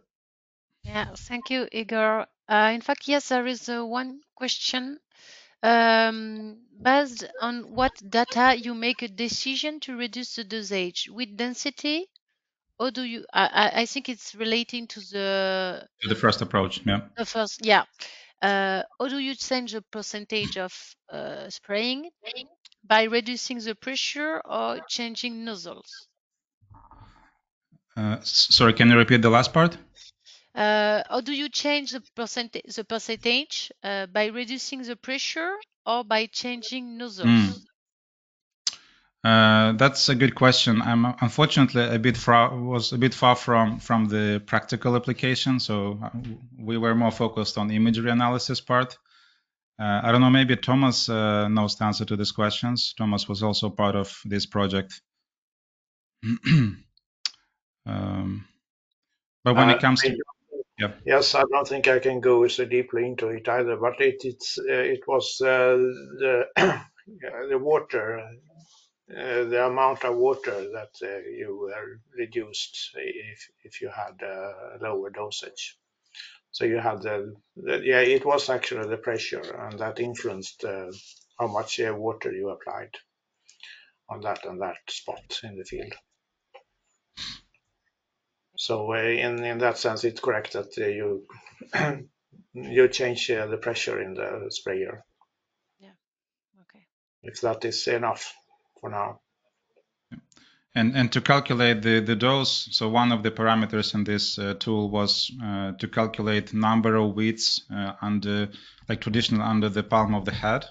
Speaker 1: Yeah, thank you, Igor. In fact, yes, there is one question. Based on what data you make a decision to reduce the dosage? With density? Or do you, I think it's relating to
Speaker 5: The first approach, yeah.
Speaker 1: the first, yeah. Or do you change the percentage of spraying by reducing the pressure or changing nozzles?
Speaker 5: Sorry, can you repeat the last part?
Speaker 1: Or do you change the percentage by reducing the pressure or by changing nozzles?
Speaker 5: That's a good question. I'm unfortunately was a bit far from the practical application, so we were more focused on the imagery analysis part. I don't know, maybe Thomas knows the answer to these questions. Thomas was also part of this project. But when it comes to
Speaker 6: Yes, I don't think I can go so deeply into it either, but it was the the water, the amount of water that you reduced if you had a lower dosage. So you had it was actually the pressure, and that influenced how much water you applied on that spot in the field. So in that sense, it's correct that you you change the pressure in the sprayer.
Speaker 1: Yeah. Okay.
Speaker 6: If that is enough for now.
Speaker 5: And to calculate the dose, so one of the parameters in this tool was to calculate number of weeds under, like traditional, under the palm of the head,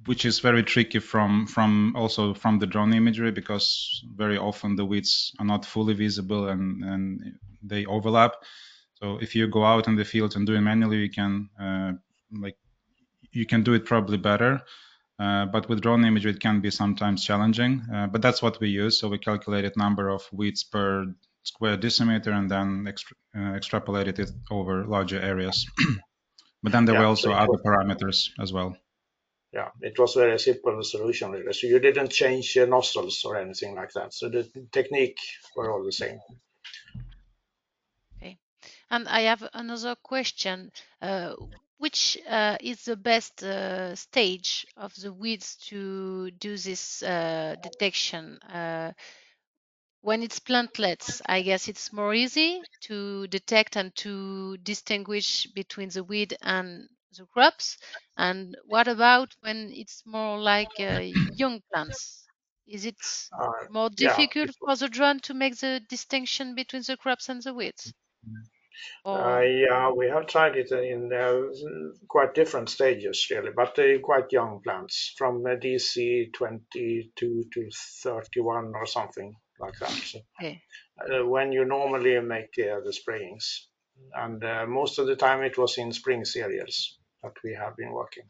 Speaker 5: which is very tricky also from the drone imagery, because very often the weeds are not fully visible and they overlap. So if you go out in the field and do it manually, you can you can do it probably better. But with drone imagery, it can be sometimes challenging. But that's what we use. So we calculated number of weeds per square decimeter and then extrapolated it over larger areas. But then there were also other parameters as well.
Speaker 6: Yeah, it was very simple solution really. So you didn't change nozzles or anything like that. So the technique were all the same.
Speaker 1: Okay. And I have another question. Which is the best stage of the weeds to do this detection? When it's plantlets, I guess it's more easy to detect and to distinguish between the weed and the crops. And what about when it's more like young plants? Is it more difficult for the drone to make the distinction between the crops and the weeds?
Speaker 6: Yeah, we have tried it in quite different stages, really, but they're quite young plants, from DC 22 to 31 or something like that. So,
Speaker 1: okay.
Speaker 6: When you normally make the sprayings, and most of the time it was in spring cereals that we have been working.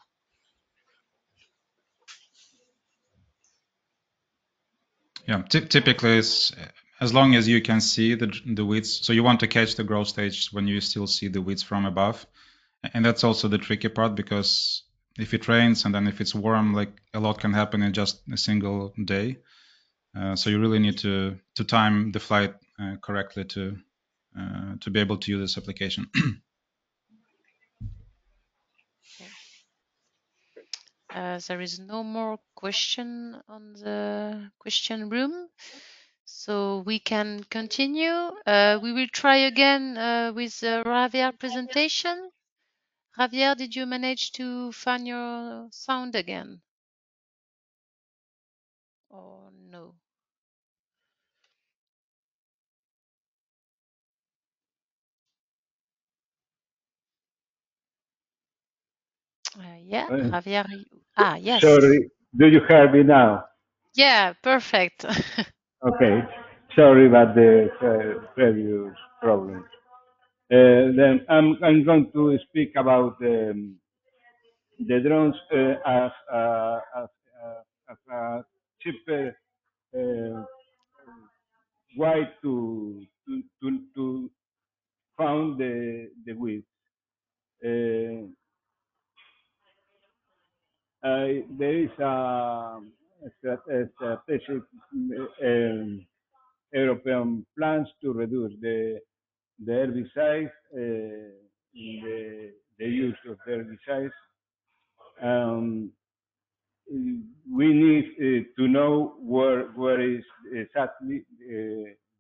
Speaker 5: Yeah, typically it's as long as you can see the weeds. So you want to catch the growth stage when you still see the weeds from above. And that's also the tricky part, because if it rains and then if it's warm, like a lot can happen in just a single day. So you really need to time the flight correctly to be able to use this application.
Speaker 1: There is no more question on the question room, so we can continue. We will try again with Javier presentation. Javier, did you manage to find your sound again? Or no? Yeah, Javier. Yes.
Speaker 7: Sorry, do you hear me now?
Speaker 1: Yeah, perfect.
Speaker 7: Okay, sorry about the previous problems. Then I'm going to speak about the drones as a cheaper way to found the width. There is a strategic European plans to reduce the herbicides, the use of the herbicides. We need to know where is exactly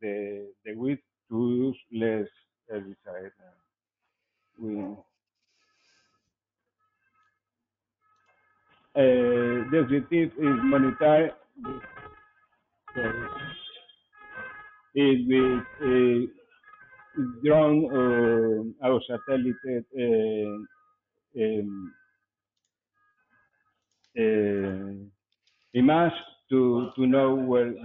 Speaker 7: the width to use less herbicide. The objective is monitor it with drone or satellite um, image to know where is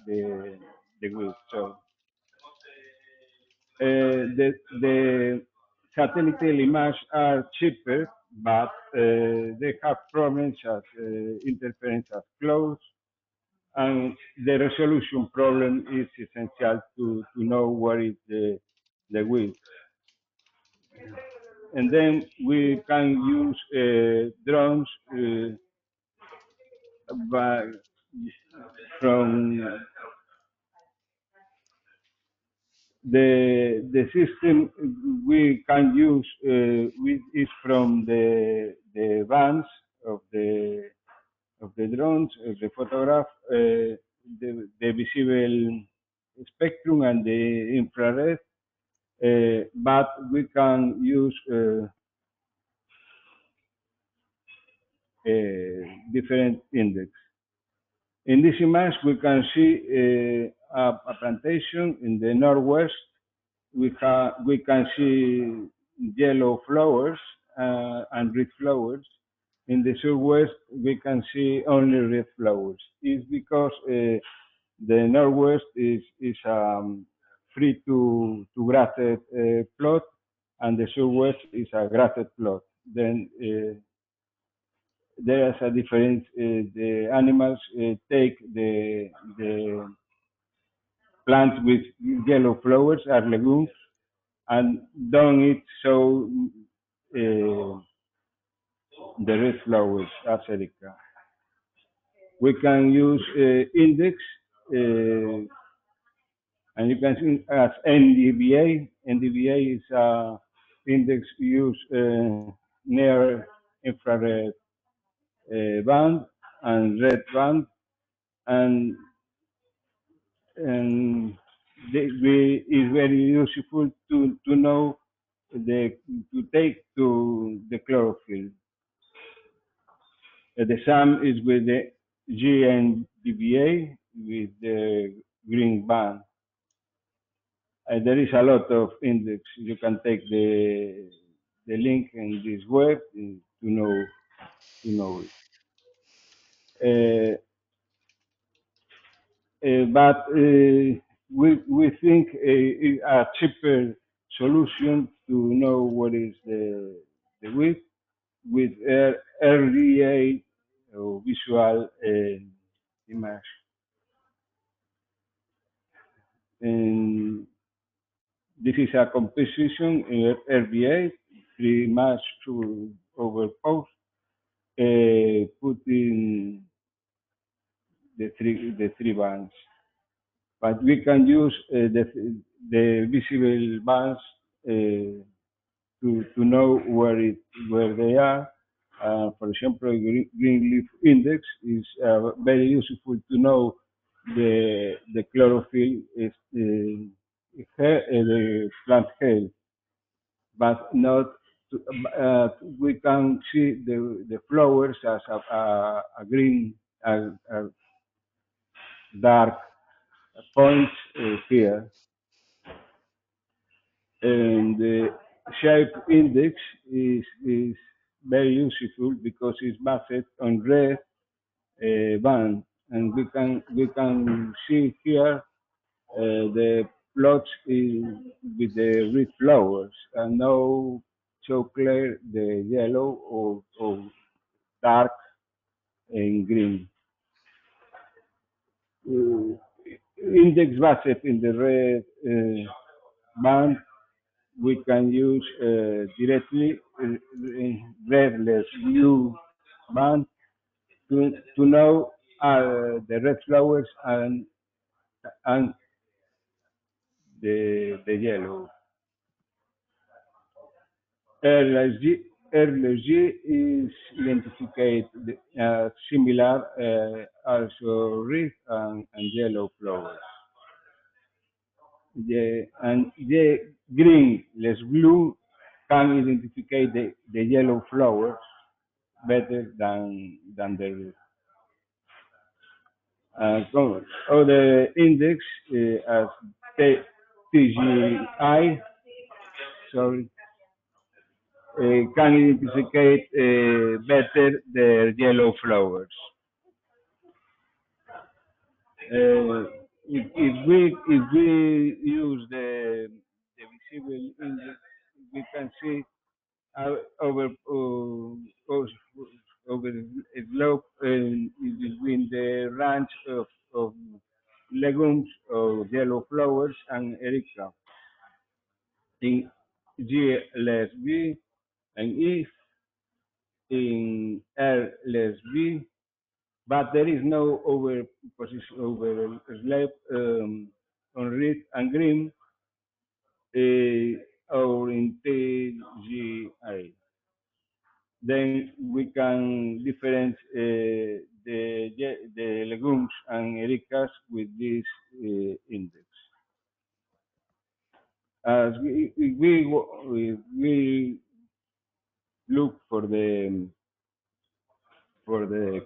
Speaker 7: the width. So the satellite images are cheaper, but they have problems as interference as close, and the resolution problem is essential to know where is the width. And then we can use drones by, from the system we can use is from the bands of the drones, of the photograph, the visible spectrum and the infrared, but we can use different index. In this image, we can see a plantation in the northwest. We can see yellow flowers and red flowers. In the southwest, we can see only red flowers. It's because the northwest is free to grassed plot, and the southwest is a grassed plot. Then there is a difference. The animals take the plants with yellow flowers are legumes and don't eat so the red flowers as Erica. We can use index and you can see as NDVA. NDVA is a index used near infrared band and red band, and it's very useful to know to take to the chlorophyll. The same is with the GNDVA with the green band. There is a lot of index. You can take the link in this web to know it. But we think a cheaper solution to know what is the width with RDA or visual image. And this is a composition in RDA, three mass over post, put in the three bands. But we can use the visible bands to know where they are. For example, green leaf index is very useful to know the chlorophyll is the plant health, but not. We can see the flowers as a green, dark points here. And the shape index is very useful because it's based on red band. and we can see here the plots with the red flowers, and now so clear the yellow or dark and green. Uh, Index based in the red band, we can use directly redless blue band to know the red flowers and the yellow. RLSG is identified similar also red and yellow flowers. The green less blue can identify the yellow flowers better than the red. So the index as TGI, sorry, can identify better the yellow flowers. If we use the visible index, we can see over over a slope between the range of legumes or yellow flowers and erica in GLSB and if in LSB, but there is no over position over slope on red and green or in TGI. Then we can differentiate the legumes and ericas with this index. As we look for the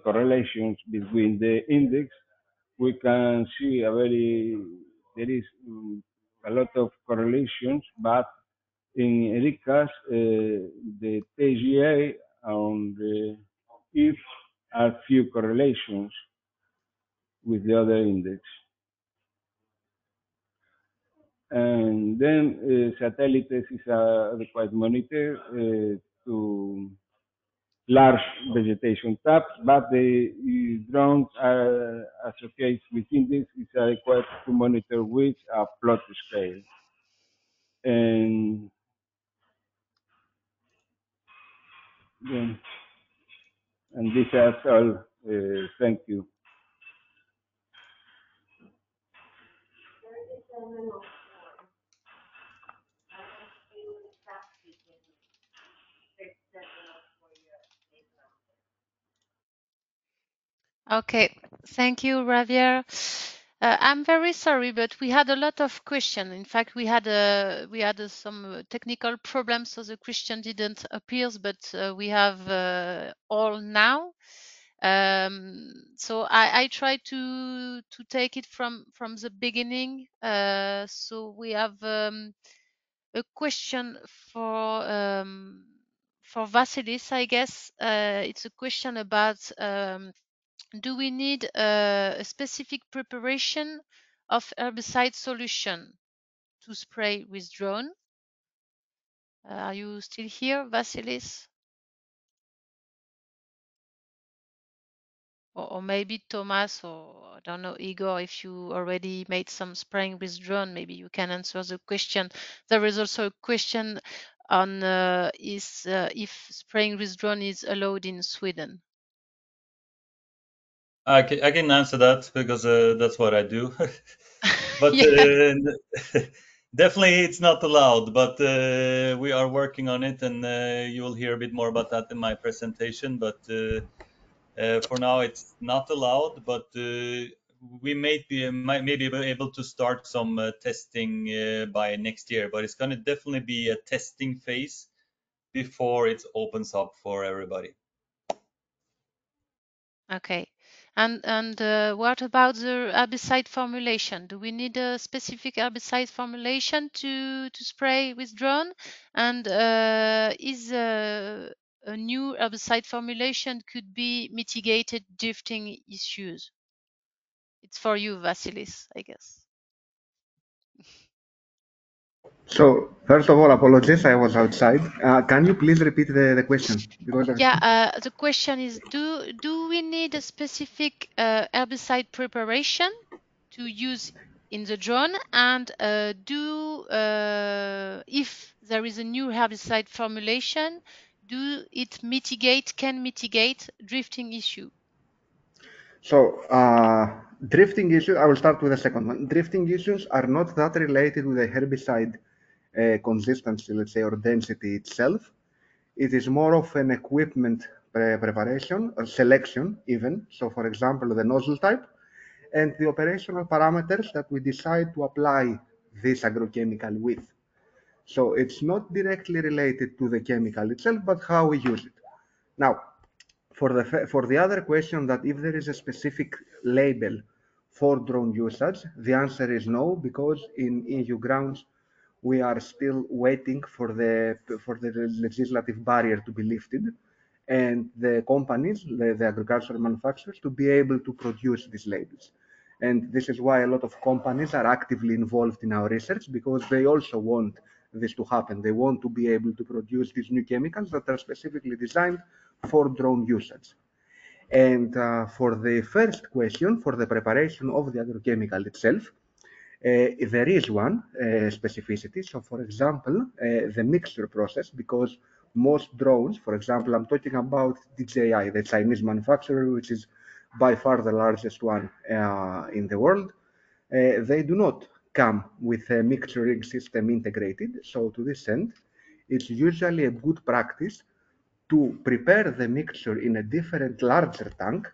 Speaker 7: correlations between the index, we can see there is a lot of correlations, but in ericas, the TGA and the if are few correlations with the other index. And then satellites is a required monitor to large vegetation types, but the drones are associated with index is required to monitor with a plot scale. And then, and this is all. Thank you.
Speaker 1: Okay, thank you, Javier. I'm very sorry, but we had a lot of questions. In fact, we had some technical problems, so the question didn't appear, but we have all now. So I try to take it from the beginning. So we have a question for Vasilis, I guess. It's a question about do we need a specific preparation of herbicide solution to spray with drone? Are you still here, Vasilis? Or maybe Thomas, or I don't know, Igor, if you already made some spraying with drone, maybe you can answer the question. There is also a question on if spraying with drone is allowed in Sweden.
Speaker 8: I can answer that because that's what I do. But definitely it's not allowed, but we are working on it, and you will hear a bit more about that in my presentation. But for now, it's not allowed, but we may be able to start some testing by next year, but it's going to definitely be a testing phase before it opens up for everybody.
Speaker 1: Okay. And what about the herbicide formulation? Do we need a specific herbicide formulation to spray with drone? And is a new herbicide formulation could be mitigated drifting issues? It's for you, Vasilis, I guess.
Speaker 3: So, first of all, apologies, I was outside. Can you please repeat the question? Because
Speaker 1: The question is, do we need a specific herbicide preparation to use in the drone, and if there is a new herbicide formulation, can mitigate drifting issue?
Speaker 3: So, drifting issues, I will start with the second one. Drifting issues are not that related with the herbicide consistency, let's say, or density itself. It is more of an equipment preparation or selection even. So, for example, the nozzle type and the operational parameters that we decide to apply this agrochemical with. So it's not directly related to the chemical itself, but how we use it. Now, for the other question that if there is a specific label for drone usage, the answer is no, because in EU grounds we are still waiting for the legislative barrier to be lifted, and the companies, the agricultural manufacturers, to be able to produce these labels. And this is why a lot of companies are actively involved in our research, because they also want this to happen. They want to be able to produce these new chemicals that are specifically designed for drone usage. And for the first question, for the preparation of the agrochemical itself, there is one specificity. So, for example, the mixture process, because most drones, for example, I'm talking about DJI, the Chinese manufacturer, which is by far the largest one in the world, they do not come with a mixturing system integrated. So, to this end, it's usually a good practice to prepare the mixture in a different larger tank,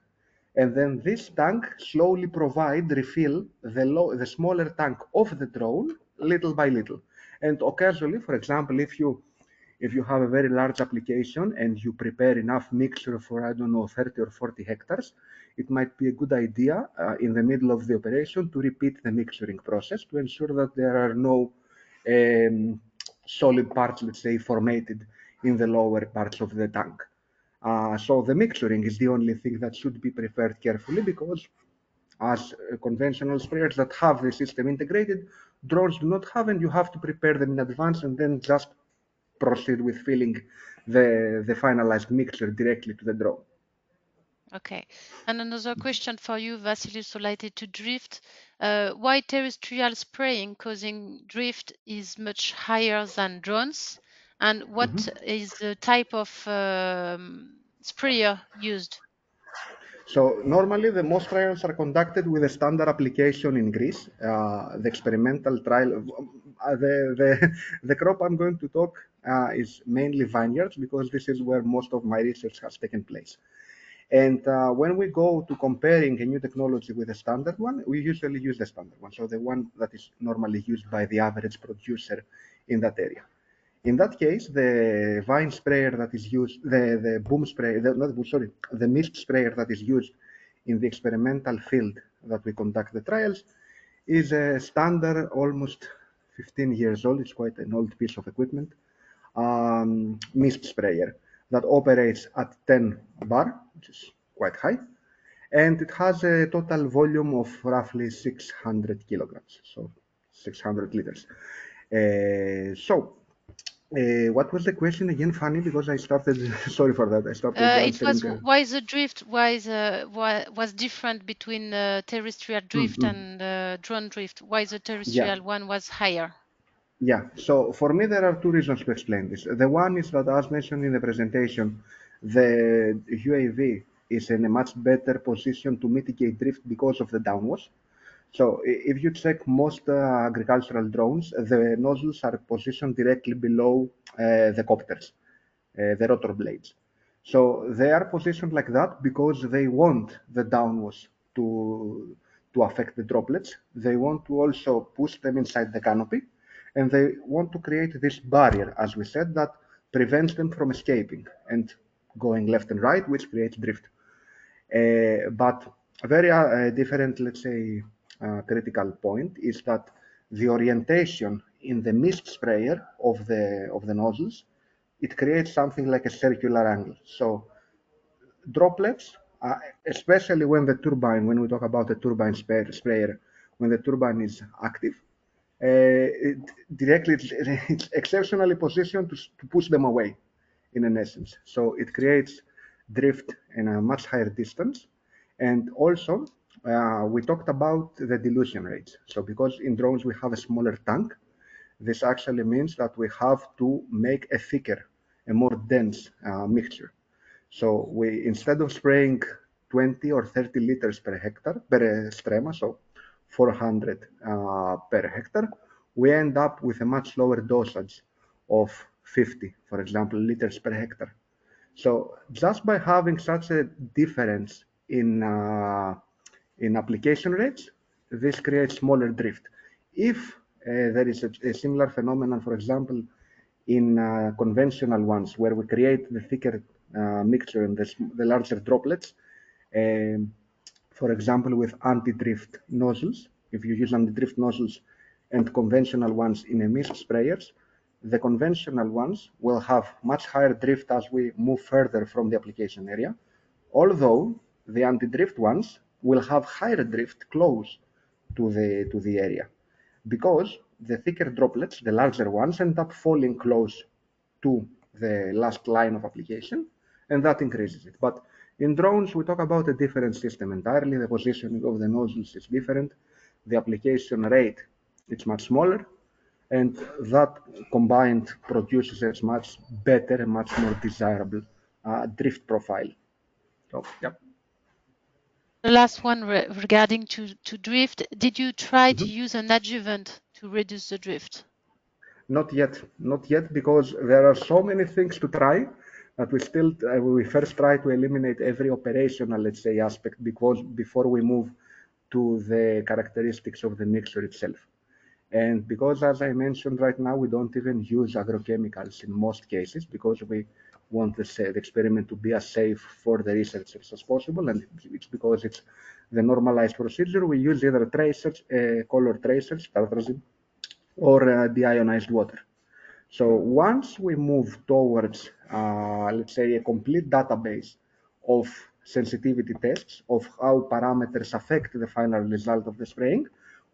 Speaker 3: and then this tank slowly refill the smaller tank of the drone little by little. And occasionally, for example, if you have a very large application and you prepare enough mixture for, I don't know, 30 or 40 hectares, it might be a good idea in the middle of the operation to repeat the mixturing process to ensure that there are no solid parts, let's say, formatted in the lower parts of the tank. So the mixturing is the only thing that should be prepared carefully, because as conventional sprayers that have the system integrated, drones do not have, and you have to prepare them in advance and then just proceed with filling the finalized mixture directly to the drone.
Speaker 1: Okay. And another question for you, Vasilis, related to drift. Why terrestrial spraying causing drift is much higher than drones? And what is the type of sprayer used?
Speaker 3: So normally the most trials are conducted with a standard application in Greece. The experimental trial, the crop I'm going to talk is mainly vineyards, because this is where most of my research has taken place. And when we go to comparing a new technology with a standard one, we usually use the standard one. So the one that is normally used by the average producer in that area. In that case, the vine sprayer that is used, the boom sprayer, the mist sprayer that is used in the experimental field that we conduct the trials is a standard, almost 15 years old. It's quite an old piece of equipment, mist sprayer that operates at 10 bar, which is quite high, and it has a total volume of roughly 600 kilograms, so 600 liters. What was the question again, Fanny? Because I started. Sorry for that. I started answering.
Speaker 1: It was why the drift was different between terrestrial drift and drone drift. Why the terrestrial one was higher?
Speaker 3: Yeah. So for me, there are two reasons to explain this. The one is that, as mentioned in the presentation, the UAV is in a much better position to mitigate drift because of the downwash. So if you check most agricultural drones, the nozzles are positioned directly below the copters, the rotor blades. So they are positioned like that because they want the downwash to affect the droplets. They want to also push them inside the canopy, and they want to create this barrier, as we said, that prevents them from escaping and going left and right, which creates drift. But a very different, let's say, critical point is that the orientation in the mist sprayer of the nozzles, it creates something like a circular angle. So droplets especially when we talk about the turbine sprayer, when the turbine is active, it's exceptionally positioned to push them away, in an essence. So it creates drift in a much higher distance. And also, we talked about the dilution rates. So because in drones we have a smaller tank, this actually means that we have to make a thicker, a more dense mixture. So we, instead of spraying 20 or 30 liters per hectare, per strema, so 400 per hectare, we end up with a much lower dosage of 50, for example, liters per hectare. So just by having such a difference in application rates, this creates smaller drift. If there is a similar phenomenon, for example, in conventional ones where we create the thicker mixture and the larger droplets, um, for example, with anti-drift nozzles, if you use anti-drift nozzles and conventional ones in a mist sprayers, the conventional ones will have much higher drift as we move further from the application area, although the anti-drift ones will have higher drift close to the area, because the thicker droplets, the larger ones, end up falling close to the last line of application, and that increases it. But in drones, we talk about a different system entirely. The positioning of the nozzles is different. The application rate is much smaller, and that combined produces a much better and much more desirable drift profile. So, yeah.
Speaker 1: The last one regarding to drift, did you try to
Speaker 3: Mhm.
Speaker 1: use an adjuvant to reduce the drift?
Speaker 3: Not yet, because there are so many things to try that we first try to eliminate every operational, let's say, aspect before we move to the characteristics of the mixture itself. And because, as I mentioned right now, we don't even use agrochemicals in most cases because we want the experiment to be as safe for the researchers as possible, and it's because it's the normalized procedure. We use either tracers, color tracers, tartrazine, or deionized water. So once we move towards, let's say, a complete database of sensitivity tests of how parameters affect the final result of the spraying,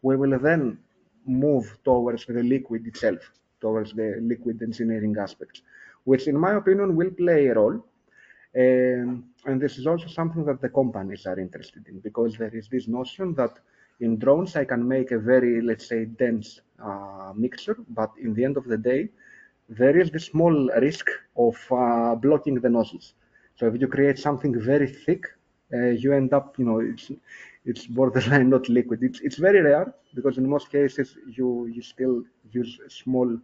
Speaker 3: we will then move towards the liquid itself, towards the liquid engineering aspects, which in my opinion will play a role. And this is also something that the companies are interested in, because there is this notion that in drones I can make a very, let's say, dense mixture, but in the end of the day, there is the small risk of blocking the nozzles. So if you create something very thick, you end up, it's borderline not liquid. It's very rare because in most cases you still use small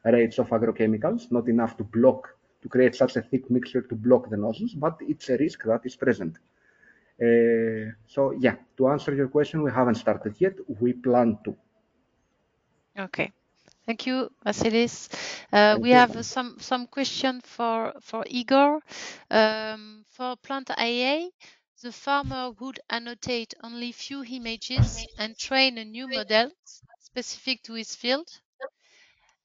Speaker 3: rates of agrochemicals, not enough to create such a thick mixture to block the nozzles, but it's a risk that is present. So yeah, to answer your question, we haven't started yet. We plan to.
Speaker 1: Okay. Thank you, Vasilis. We
Speaker 3: you.
Speaker 1: have some question for Igor. For plant IA, the farmer would annotate only few images and train a new model specific to his field.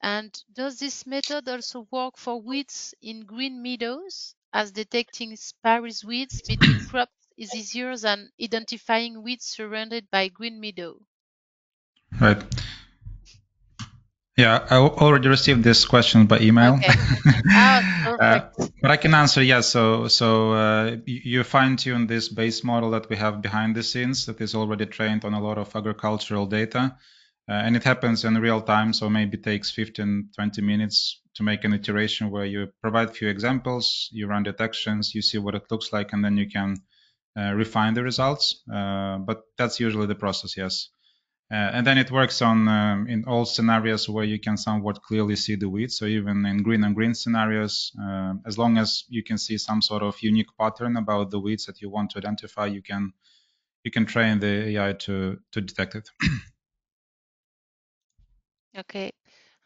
Speaker 1: And does this method also work for weeds in green meadows, as detecting sparse weeds between crops is easier than identifying weeds surrounded by green meadow?
Speaker 5: Right. Yeah, I already received this question by email.
Speaker 1: Okay. Perfect.
Speaker 5: But I can answer yes. So you fine-tune this base model that we have behind the scenes that is already trained on a lot of agricultural data. And it happens in real time, so maybe it takes 15, 20 minutes to make an iteration where you provide a few examples, you run detections, you see what it looks like, and then you can refine the results. But that's usually the process, yes. And then it works on in all scenarios where you can somewhat clearly see the weeds. So even in green on green scenarios, as long as you can see some sort of unique pattern about the weeds that you want to identify, you can train the AI to detect it.
Speaker 1: Okay.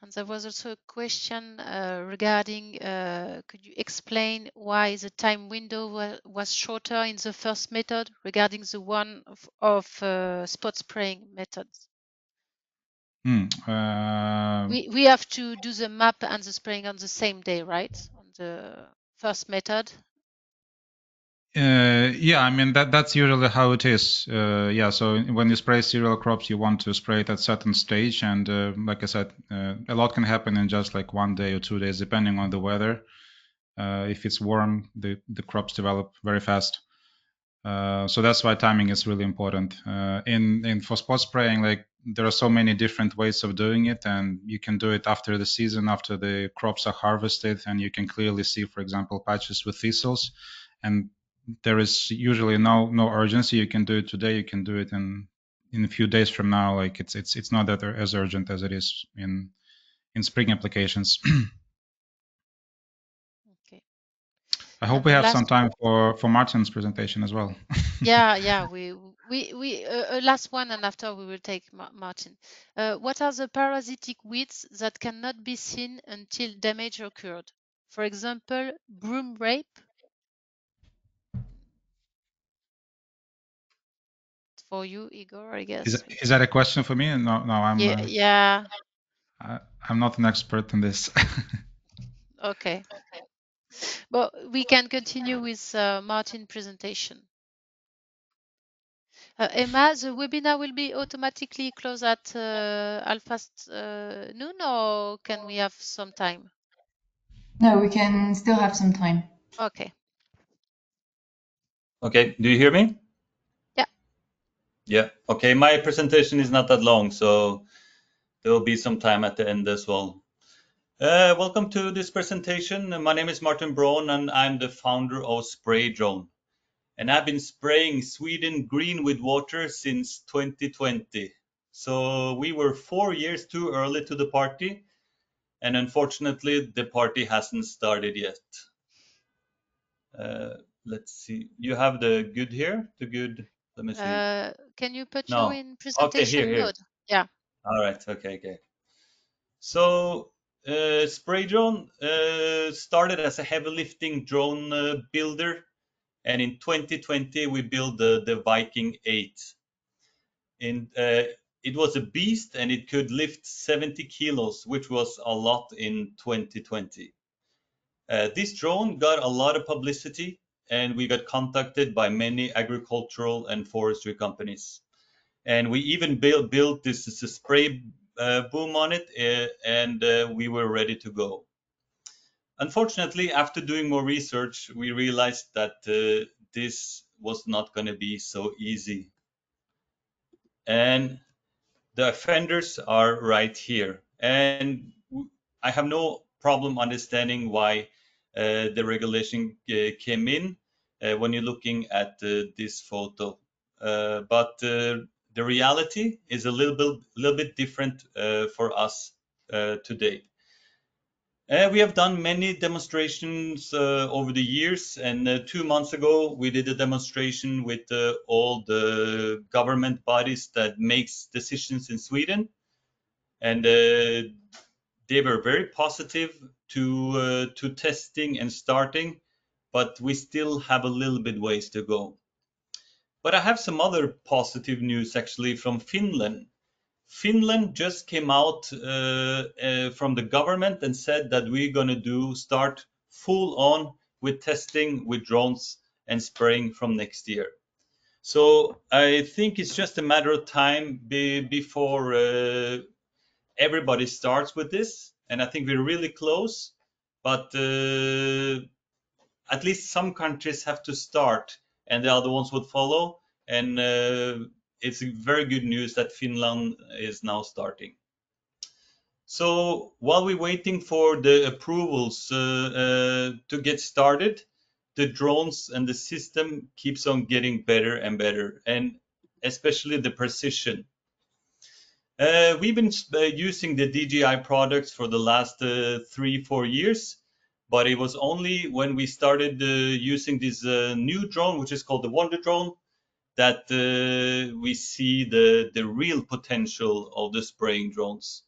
Speaker 1: And there was also a question regarding, could you explain why the time window was shorter in the first method regarding the one of spot spraying methods? We have to do the map and the spraying on the same day, right? On the first method.
Speaker 5: Yeah, I mean that's usually how it is. Yeah, so when you spray cereal crops, you want to spray it at certain stage, and like I said, a lot can happen in just like 1 day or 2 days, depending on the weather. If it's warm, the crops develop very fast. So that's why timing is really important. In for spot spraying, like there are so many different ways of doing it, and you can do it after the season, after the crops are harvested, and you can clearly see, for example, patches with thistles, and there is usually no urgency. You can do it today, you can do it in a few days from now. Like it's not that as urgent as it is in spring applications.
Speaker 1: Okay.
Speaker 5: I hope
Speaker 1: And
Speaker 5: we
Speaker 1: the
Speaker 5: have
Speaker 1: last
Speaker 5: some time for Martin's presentation as well.
Speaker 1: Yeah, we last one, and after we will take Martin. What are the parasitic weeds that cannot be seen until damage occurred? For example, broom rape. For you, Igor, I guess.
Speaker 5: Is that a question for me? No,
Speaker 1: Yeah.
Speaker 5: I'm not an expert in this.
Speaker 1: Okay. But we can continue with Martin's presentation. Emma, the webinar will be automatically closed at noon, or can we have some time?
Speaker 4: No, we can still have some time.
Speaker 1: Okay.
Speaker 8: Okay, do you hear me?
Speaker 1: Yeah.
Speaker 8: Yeah. Okay, my presentation is not that long, so there will be some time at the end as well. Welcome to this presentation. My name is Martin Braun, and I'm the founder of SprayDrone. And I've been spraying Sweden green with water since 2020. So we were 4 years too early to the party, and unfortunately the party hasn't started yet. Let's see. You have the good here? The good, let me see.
Speaker 1: Can you put you
Speaker 8: No.
Speaker 1: in
Speaker 8: Okay,
Speaker 1: presentation
Speaker 8: here.
Speaker 1: mode? Yeah.
Speaker 8: All right, okay. So SprayDrone started as a heavy lifting drone builder, and in 2020 we built the Viking 8. It was a beast, and it could lift 70 kilos, which was a lot in 2020. This drone got a lot of publicity, and we got contacted by many agricultural and forestry companies. And we even built this spray boom on it, and we were ready to go. Unfortunately, after doing more research, we realized that this was not going to be so easy. And the offenders are right here. And I have no problem understanding why the regulation came in when you're looking at this photo. But the reality is a little bit different for us today. We have done many demonstrations over the years, and 2 months ago we did a demonstration with all the government bodies that makes decisions in Sweden, and they were very positive to testing and starting, but we still have a little bit ways to go. But I have some other positive news actually from Finland. Finland just came out from the government and said that we're going to start full on with testing with drones and spraying from next year. So I think it's just a matter of time before everybody starts with this, and I think we're really close. But at least some countries have to start, and the other ones would follow. And it's very good news that Finland is now starting. So while we're waiting for the approvals to get started, the drones and the system keeps on getting better and better, and especially the precision. We've been using the DJI products for the last 3-4 years, but it was only when we started using this new drone, which is called the Wonder Drone, that we see the real potential of the spraying drones.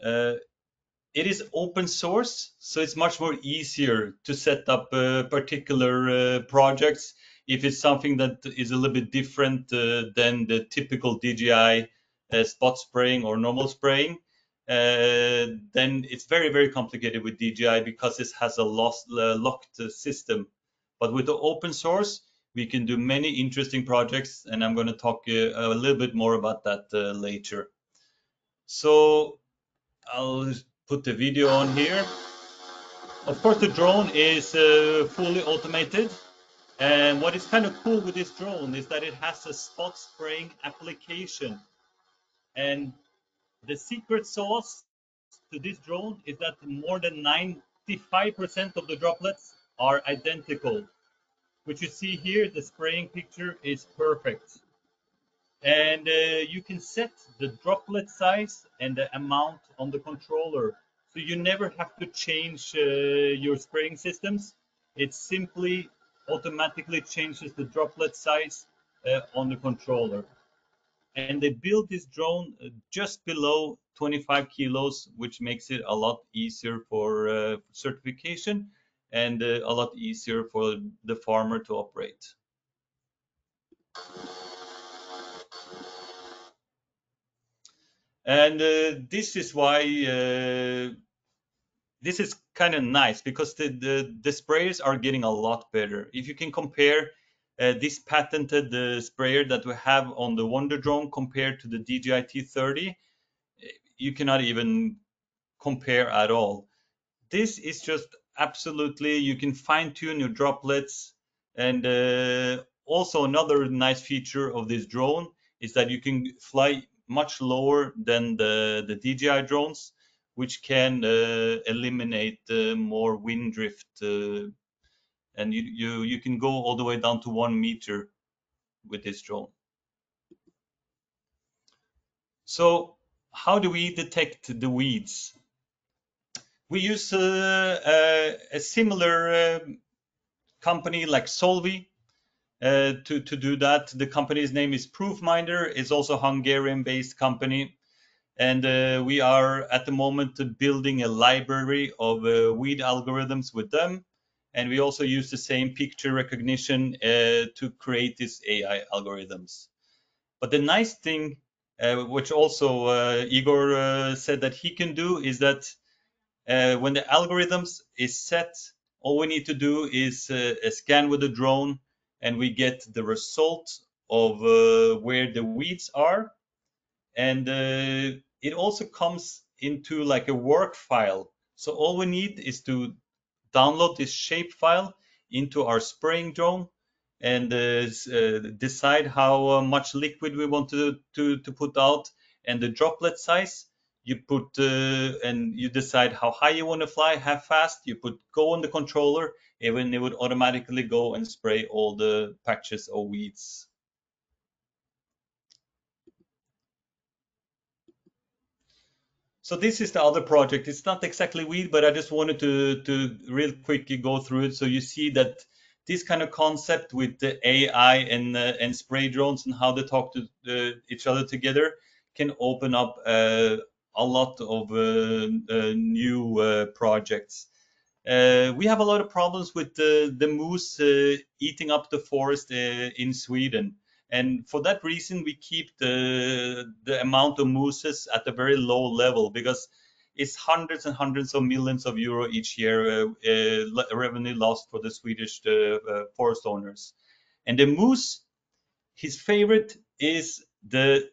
Speaker 8: It is open source, so it's much more easier to set up particular projects. If it's something that is a little bit different than the typical DJI spot spraying or normal spraying, then it's very, very complicated with DJI because it has a locked system. But with the open source, we can do many interesting projects, and I'm going to talk a little bit more about that later. So I'll put the video on here. Of course, the drone is fully automated. And what is kind of cool with this drone is that it has a spot spraying application. And the secret sauce to this drone is that more than 95% of the droplets are identical. Which you see here, the spraying picture is perfect. And you can set the droplet size and the amount on the controller. So you never have to change your spraying systems. It simply automatically changes the droplet size on the controller. And they built this drone just below 25 kilos, which makes it a lot easier for certification and a lot easier for the farmer to operate. And this is why this is kind of nice, because the sprayers are getting a lot better. If you can compare this patented sprayer that we have on the Wonder Drone compared to the DJI T30, you cannot even compare at all. This is just absolutely, you can fine tune your droplets. And also another nice feature of this drone is that you can fly much lower than the DJI drones, which can eliminate more wind drift. And you can go all the way down to 1 meter with this drone. So how do we detect the weeds? We use a similar company like Solvi to do that. The company's name is Proofminder. It's also a Hungarian-based company. And we are at the moment building a library of weed algorithms with them. And we also use the same picture recognition to create these AI algorithms. But the nice thing, which also Igor said that he can do, is that when the algorithms is set, all we need to do is a scan with the drone, and we get the result of where the weeds are. And it also comes into like a work file. So all we need is to download this shape file into our spraying drone and decide how much liquid we want to put out, and the droplet size. You put and you decide how high you want to fly, how fast. You put go on the controller, and it would automatically go and spray all the patches of weeds. So this is the other project. It's not exactly weed, but I just wanted to real quickly go through it so you see that this kind of concept with the AI and spray drones and how they talk to each other together can open up a lot of new projects. We have a lot of problems with the moose eating up the forest in Sweden. And for that reason, we keep the amount of mooses at a very low level, because it's hundreds and hundreds of millions of euro each year revenue lost for the Swedish forest owners. And the moose, his favorite is the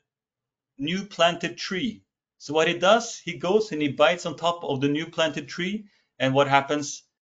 Speaker 8: new planted tree. So what he does, he goes and he bites on top of the new planted tree. And what happens?